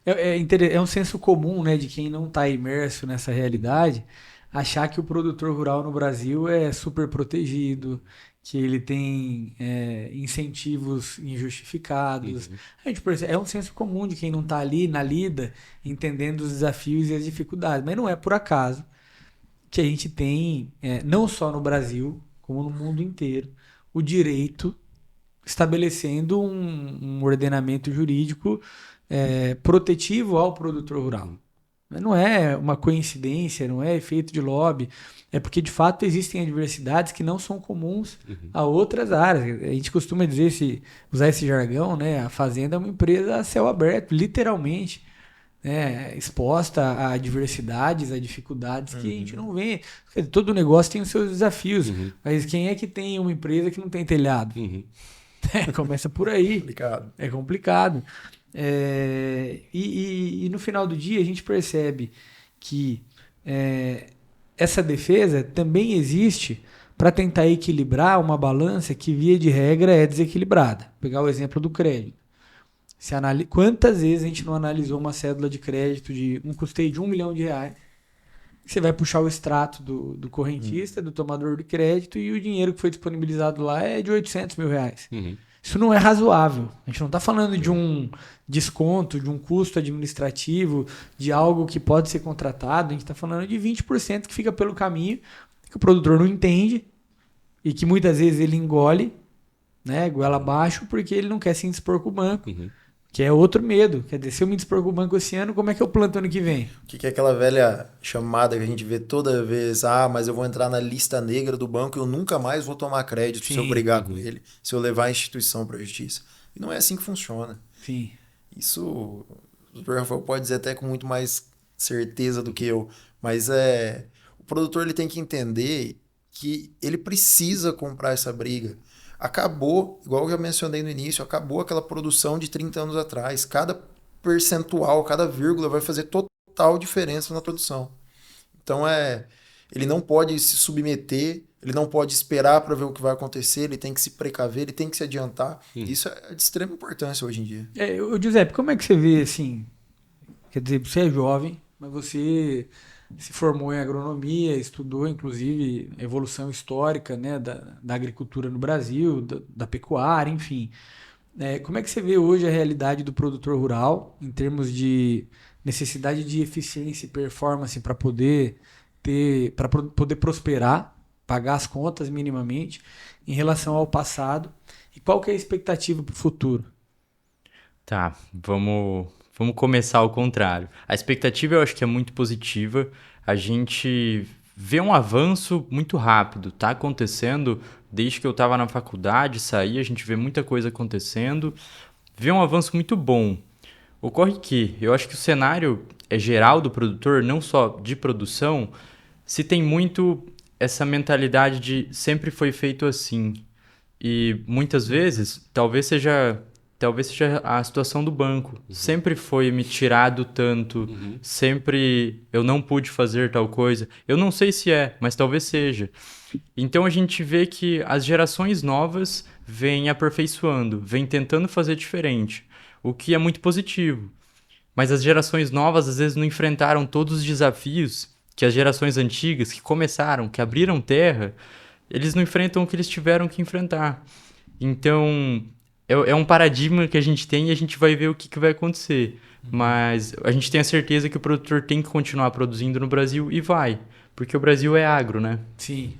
É um senso comum, né, de quem não está imerso nessa realidade, achar que o produtor rural no Brasil é super protegido, que ele tem incentivos injustificados. A gente percebe, é um senso comum de quem não está ali na lida, entendendo os desafios e as dificuldades. Mas não é por acaso que a gente tem, não só no Brasil, como no mundo inteiro, o direito estabelecendo um ordenamento jurídico protetivo ao produtor rural. Não é uma coincidência, não é efeito de lobby, é porque de fato existem adversidades que não são comuns a outras áreas. A gente costuma dizer, usar esse jargão, né? A fazenda é uma empresa a céu aberto, literalmente, né? Exposta a adversidades, a dificuldades que a gente não vê. Quer dizer, todo negócio tem os seus desafios, mas quem é que tem uma empresa que não tem telhado? Começa por aí. É complicado. E no final do dia a gente percebe que essa defesa também existe para tentar equilibrar uma balança que, via de regra, é desequilibrada. Vou pegar o exemplo do crédito. Quantas vezes a gente não analisou uma cédula de crédito de um custeio de R$1 milhão? Você vai puxar o extrato do correntista, do tomador de crédito, e o dinheiro que foi disponibilizado lá é de R$800 mil. Isso não é razoável. A gente não está falando de um desconto, de um custo administrativo, de algo que pode ser contratado. A gente está falando de 20% que fica pelo caminho, que o produtor não entende e que muitas vezes ele engole, né, goela abaixo, porque ele não quer se indispor com o banco. Que é outro medo. Quer dizer, se eu me dispor com o banco esse ano, como é que eu planto ano que vem? O que é aquela velha chamada que a gente vê toda vez? Mas eu vou entrar na lista negra do banco e eu nunca mais vou tomar crédito se eu brigar com ele, se eu levar a instituição para a justiça. E não é assim que funciona. Sim. Isso o doutor Rafael pode dizer até com muito mais certeza do que eu, mas o produtor ele tem que entender que ele precisa comprar essa briga. Acabou, igual eu mencionei no início, acabou aquela produção de 30 anos atrás. Cada percentual, cada vírgula vai fazer total diferença na produção. Então, ele não pode se submeter, ele não pode esperar para ver o que vai acontecer, ele tem que se precaver, ele tem que se adiantar. Isso é de extrema importância hoje em dia. Giuseppe, como é que você vê, assim, quer dizer, você é jovem, mas você se formou em agronomia, estudou, inclusive, evolução histórica, né, da agricultura no Brasil, da pecuária, enfim. Como é que você vê hoje a realidade do produtor rural, em termos de necessidade de eficiência e performance para poder prosperar, pagar as contas minimamente, em relação ao passado? E qual que é a expectativa para o futuro? Tá, vamos começar ao contrário. A expectativa eu acho que é muito positiva. A gente vê um avanço muito rápido. Tá acontecendo desde que eu estava na faculdade, saí, a gente vê muita coisa acontecendo. Vê um avanço muito bom. Ocorre que eu acho que o cenário geral do produtor, não só de produção, se tem muito essa mentalidade de sempre foi feito assim. E muitas vezes, talvez seja a situação do banco. Sempre foi me tirado tanto, sempre eu não pude fazer tal coisa. Eu não sei se mas talvez seja. Então a gente vê que as gerações novas vêm aperfeiçoando, vêm tentando fazer diferente, o que é muito positivo. Mas as gerações novas às vezes não enfrentaram todos os desafios que as gerações antigas, que começaram, que abriram terra, eles não enfrentam o que eles tiveram que enfrentar. Então é um paradigma que a gente tem e a gente vai ver o que vai acontecer. Mas a gente tem a certeza que o produtor tem que continuar produzindo no Brasil e vai. Porque o Brasil é agro, né? Sim.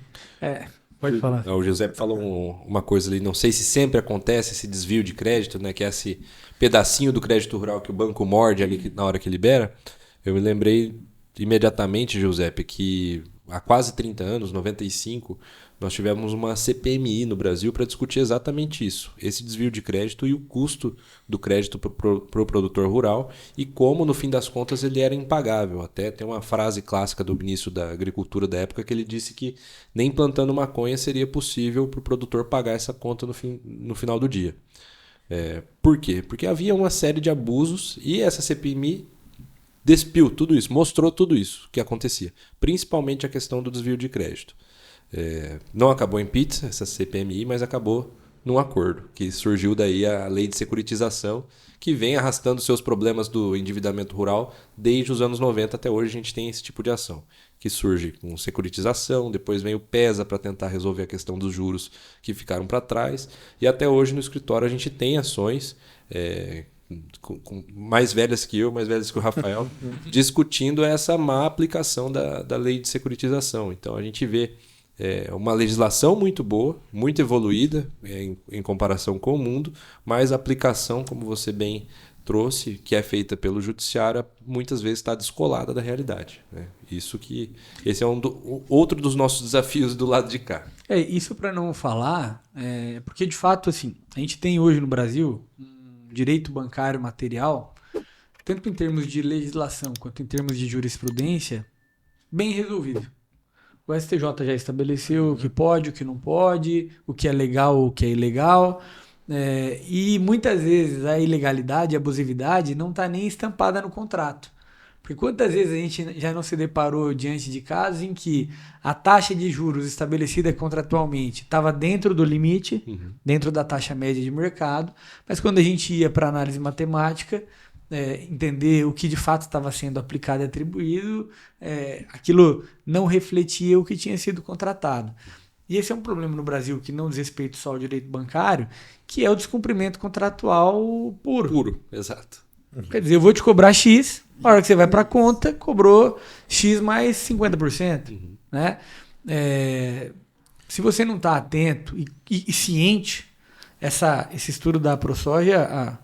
Pode falar. O Giuseppe falou uma coisa ali, não sei se sempre acontece esse desvio de crédito, né, que é esse pedacinho do crédito rural que o banco morde ali na hora que libera. Eu me lembrei imediatamente, Giuseppe, que há quase 30 anos, 95, nós tivemos uma CPMI no Brasil para discutir exatamente isso, esse desvio de crédito e o custo do crédito para o produtor rural e como, no fim das contas, ele era impagável. Até tem uma frase clássica do ministro da Agricultura da época que ele disse que nem plantando maconha seria possível para o produtor pagar essa conta no final do dia. Por quê? Porque havia uma série de abusos e essa CPMI despiu tudo isso, mostrou tudo isso que acontecia, principalmente a questão do desvio de crédito. Não acabou em pizza, essa CPMI, mas acabou num acordo, que surgiu daí a lei de securitização, que vem arrastando seus problemas do endividamento rural desde os anos 90 até hoje. A gente tem esse tipo de ação, que surge com securitização, depois vem o PESA para tentar resolver a questão dos juros que ficaram para trás, e até hoje no escritório a gente tem ações mais velhas que eu, mais velhas que o Rafael, discutindo essa má aplicação da lei de securitização. Então a gente vê uma legislação muito boa, muito evoluída em comparação com o mundo, mas a aplicação, como você bem trouxe, que é feita pelo judiciário, muitas vezes está descolada da realidade, né? Esse é outro dos nossos desafios do lado de cá. Isso para não falar, porque de fato assim, a gente tem hoje no Brasil direito bancário material, tanto em termos de legislação quanto em termos de jurisprudência, bem resolvido. O STJ já estabeleceu o que pode, o que não pode, o que é legal, o que é ilegal. E muitas vezes a ilegalidade, a abusividade não está nem estampada no contrato. Porque quantas vezes a gente já não se deparou diante de casos em que a taxa de juros estabelecida contratualmente estava dentro do limite, dentro da taxa média de mercado, mas quando a gente ia para análise matemática, entender o que de fato estava sendo aplicado e atribuído, aquilo não refletia o que tinha sido contratado. E esse é um problema no Brasil que não diz respeito só ao direito bancário, que é o descumprimento contratual puro. Puro, exato. Quer dizer, eu vou te cobrar X, na hora que você vai para a conta, cobrou X mais 50%. Né? Se você não está atento e ciente, esse estudo da ProSoja,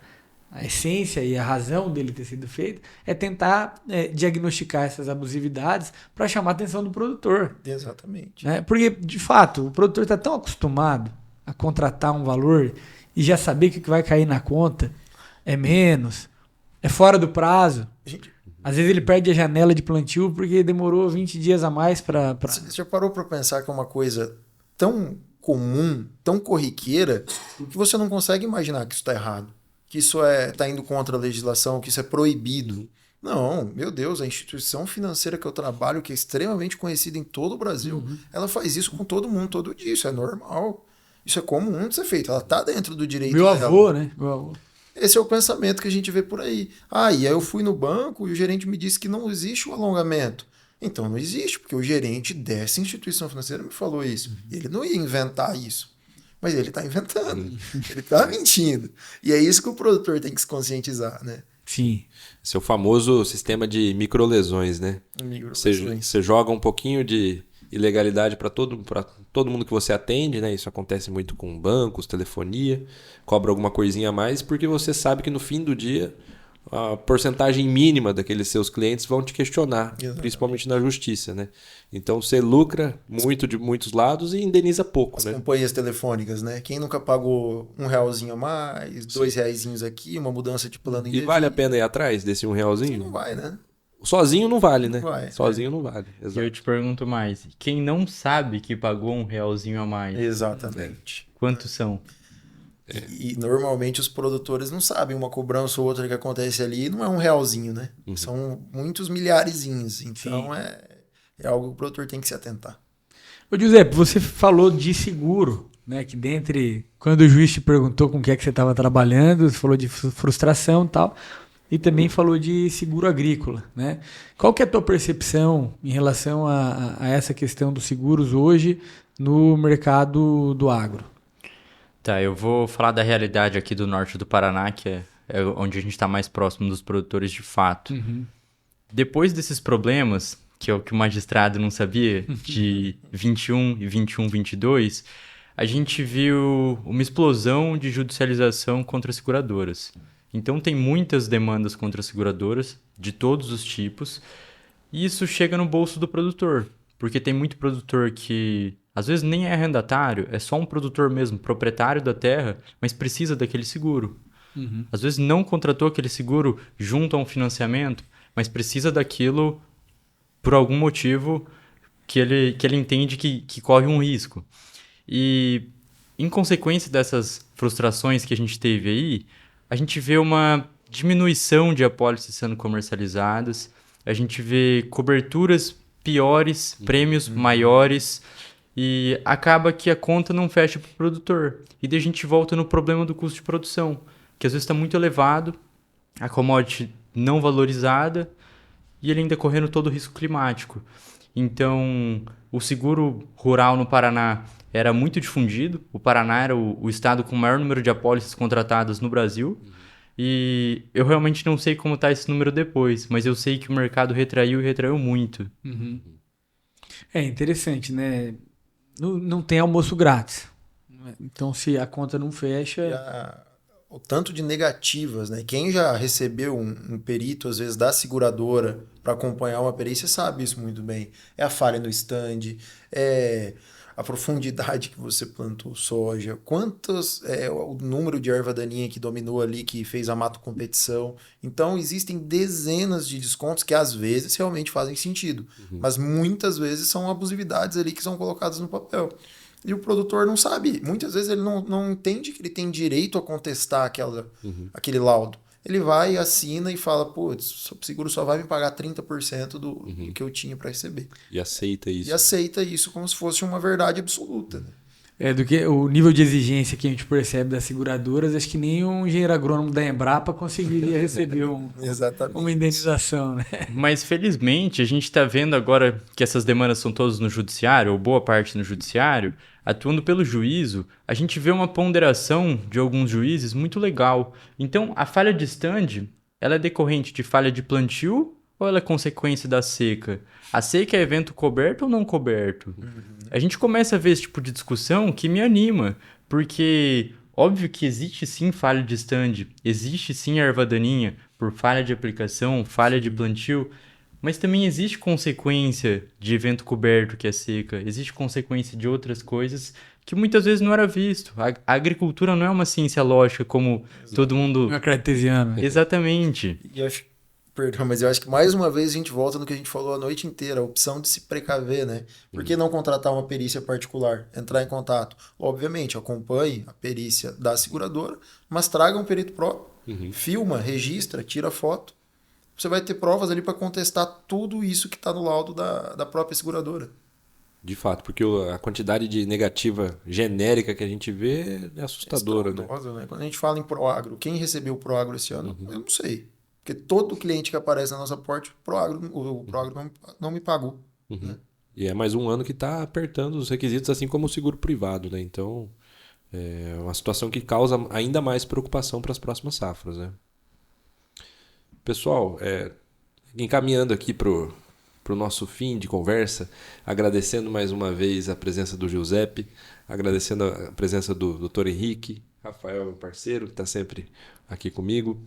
a essência e a razão dele ter sido feito é tentar diagnosticar essas abusividades para chamar a atenção do produtor. Exatamente. Né? Porque, de fato, o produtor está tão acostumado a contratar um valor e já saber que o que vai cair na conta é menos, é fora do prazo. Às vezes ele perde a janela de plantio porque demorou 20 dias a mais para... Você já parou para pensar que é uma coisa tão comum, tão corriqueira, que você não consegue imaginar que isso está errado? Que isso está indo contra a legislação, que isso é proibido. Não, meu Deus, a instituição financeira que eu trabalho, que é extremamente conhecida em todo o Brasil, ela faz isso com todo mundo, todo dia. Isso é normal. Isso é comum de ser feito. Ela está dentro do direito dela. Meu avô. Esse é o pensamento que a gente vê por aí. E aí eu fui no banco e o gerente me disse que não existe o alongamento. Então não existe, porque o gerente dessa instituição financeira me falou isso. Ele não ia inventar isso. Mas ele está inventando. Ele está mentindo. E é isso que o produtor tem que se conscientizar, né? Sim. Esse é o famoso sistema de microlesões, né? Você joga um pouquinho de ilegalidade para todo mundo que você atende, né? Isso acontece muito com bancos, telefonia, cobra alguma coisinha a mais, porque você sabe que no fim do dia a porcentagem mínima daqueles seus clientes vão te questionar, Exatamente. Principalmente na justiça, né? Então você lucra muito de muitos lados e indeniza pouco, As né? companhias telefônicas, né? Quem nunca pagou R$1 a mais, R$2 aqui, uma mudança de plano indevido. E vale a pena ir atrás desse R$1? Não vai, né? Sozinho não vale, né? Não vai, Sozinho não vale. Exato. E eu te pergunto mais, quem não sabe que pagou R$1 a mais? Exatamente. Quantos são? E normalmente os produtores não sabem, uma cobrança ou outra que acontece ali não é R$1, né? São muitos milharezinhos. Então é algo que o produtor tem que se atentar. Ô Giuseppe, você falou de seguro, né? Que quando o juiz te perguntou com o que é que você estava trabalhando, você falou de frustração e tal, e também falou de seguro agrícola, né? Qual que é a tua percepção em relação a essa questão dos seguros hoje no mercado do agro? Tá, eu vou falar da realidade aqui do norte do Paraná, que é onde a gente está mais próximo dos produtores de fato. Depois desses problemas que é o que o magistrado não sabia, de 21 e 21-22, a gente viu uma explosão de judicialização contra as seguradoras. Então, tem muitas demandas contra as seguradoras, de todos os tipos, e isso chega no bolso do produtor, porque tem muito produtor que, às vezes, nem é arrendatário, é só um produtor mesmo, proprietário da terra, mas precisa daquele seguro. Às vezes, não contratou aquele seguro junto a um financiamento, mas precisa daquilo por algum motivo que ele entende que corre um risco. E, em consequência dessas frustrações que a gente teve aí, a gente vê uma diminuição de apólices sendo comercializadas, a gente vê coberturas piores, prêmios maiores, e acaba que a conta não fecha para o produtor. E daí a gente volta no problema do custo de produção, que às vezes está muito elevado, a commodity não valorizada, e ele ainda correndo todo o risco climático. Então, o seguro rural no Paraná era muito difundido. O Paraná era o estado com o maior número de apólices contratadas no Brasil. E eu realmente não sei como está esse número depois, mas eu sei que o mercado retraiu e retraiu muito. É interessante, né? Não tem almoço grátis. Então, se a conta não fecha... O tanto de negativas, né? Quem já recebeu um perito, às vezes, da seguradora para acompanhar uma perícia sabe isso muito bem. É a falha no stand, é a profundidade que você plantou soja, o número de erva daninha que dominou ali, que fez a mato competição. Então, existem dezenas de descontos que às vezes realmente fazem sentido, mas muitas vezes são abusividades ali que são colocadas no papel. E o produtor não sabe, muitas vezes ele não entende que ele tem direito a contestar aquele laudo. Ele vai, assina e fala, putz, o seguro só vai me pagar 30% do que eu tinha para receber. E aceita isso. E aceita isso como se fosse uma verdade absoluta. Né? Do que o nível de exigência que a gente percebe das seguradoras, acho que nem um engenheiro agrônomo da Embrapa conseguiria receber uma indenização, né? Mas felizmente a gente está vendo agora que essas demandas são todas no judiciário, ou boa parte no judiciário, atuando pelo juízo, a gente vê uma ponderação de alguns juízes muito legal. Então, a falha de stand, ela é decorrente de falha de plantio ou ela é consequência da seca? A seca é evento coberto ou não coberto? A gente começa a ver esse tipo de discussão que me anima, porque óbvio que existe sim falha de stand, existe sim erva daninha por falha de aplicação, falha de plantio, mas também existe consequência de evento coberto, que é seca. Existe consequência de outras coisas que muitas vezes não era visto. A agricultura não é uma ciência lógica como todo mundo... Não é cartesiano. Exatamente. Perdão, mas eu acho que mais uma vez a gente volta no que a gente falou a noite inteira, a opção de se precaver, né? Por que não contratar uma perícia particular? Entrar em contato. Obviamente, acompanhe a perícia da seguradora, mas traga um perito próprio. Filma, registra, tira foto. Você vai ter provas ali para contestar tudo isso que está no laudo da própria seguradora. De fato, porque a quantidade de negativa genérica que a gente vê é assustadora, né? Quando a gente fala em Proagro, quem recebeu o Proagro esse ano, eu não sei. Porque todo cliente que aparece na nossa porta, o Proagro não me pagou. Né? E é mais um ano que está apertando os requisitos, assim como o seguro privado, né? Então, é uma situação que causa ainda mais preocupação para as próximas safras, né? Pessoal, encaminhando aqui para o nosso fim de conversa, agradecendo mais uma vez a presença do Giuseppe, agradecendo a presença do Dr. Henrique, Rafael, meu parceiro, que está sempre aqui comigo.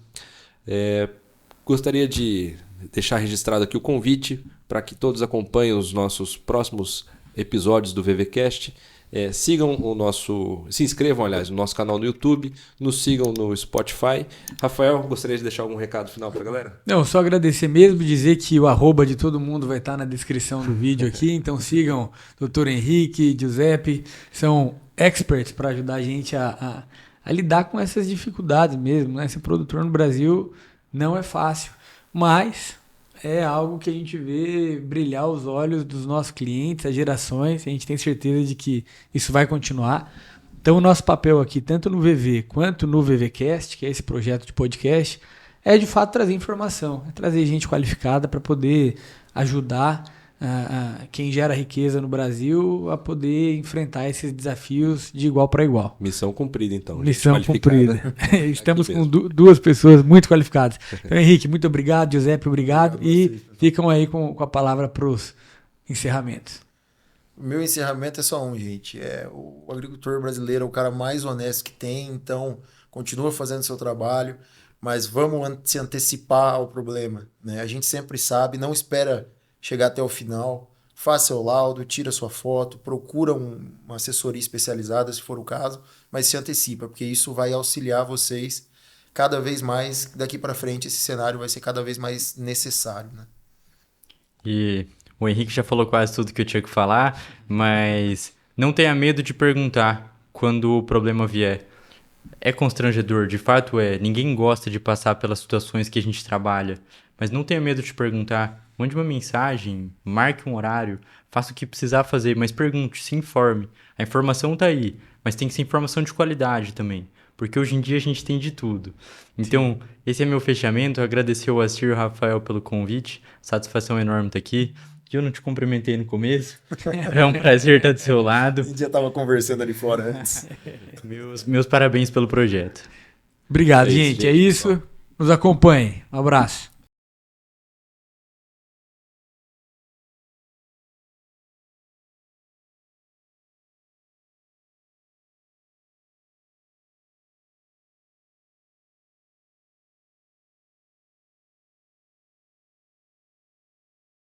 Gostaria de deixar registrado aqui o convite para que todos acompanhem os nossos próximos episódios do VVCast. Se inscrevam, aliás, no nosso canal no YouTube, nos sigam no Spotify. Rafael, gostaria de deixar algum recado final para a galera? Não, só agradecer mesmo, dizer que o @ de todo mundo vai estar na descrição do vídeo aqui, então sigam Dr. Henrique, Giuseppe, são experts para ajudar a gente a lidar com essas dificuldades mesmo, né? Ser produtor no Brasil não é fácil, mas é algo que a gente vê brilhar os olhos dos nossos clientes, as gerações, a gente tem certeza de que isso vai continuar. Então o nosso papel aqui, tanto no VV quanto no VVCast, que é esse projeto de podcast, é de fato trazer informação, é trazer gente qualificada para poder ajudar quem gera riqueza no Brasil a poder enfrentar esses desafios de igual para igual. Missão cumprida, então. Missão cumprida. Estamos com duas pessoas muito qualificadas. Então, Henrique, muito obrigado. Giuseppe, obrigado. E ficam aí com a palavra para os encerramentos. O meu encerramento é só um, gente. O agricultor brasileiro é o cara mais honesto que tem, então continua fazendo seu trabalho, mas vamos se antecipar ao problema, né? A gente sempre sabe, não espera chegar até o final, faz seu laudo, tira sua foto, procura uma assessoria especializada, se for o caso, mas se antecipa, porque isso vai auxiliar vocês cada vez mais. Daqui para frente, esse cenário vai ser cada vez mais necessário, né? E o Henrique já falou quase tudo que eu tinha que falar, mas não tenha medo de perguntar quando o problema vier. É constrangedor, de fato é. Ninguém gosta de passar pelas situações que a gente trabalha, mas não tenha medo de perguntar. Mande uma mensagem, marque um horário, faça o que precisar fazer, mas pergunte, se informe. A informação está aí, mas tem que ser informação de qualidade também, porque hoje em dia a gente tem de tudo. Então, esse é meu fechamento. Eu agradecer ao Assir e ao Rafael pelo convite, satisfação enorme estar aqui. Eu não te cumprimentei no começo, é um prazer estar do seu lado. A gente já estava conversando ali fora antes. Meus parabéns pelo projeto. Obrigado, gente. É isso. Nos acompanhem. Um abraço.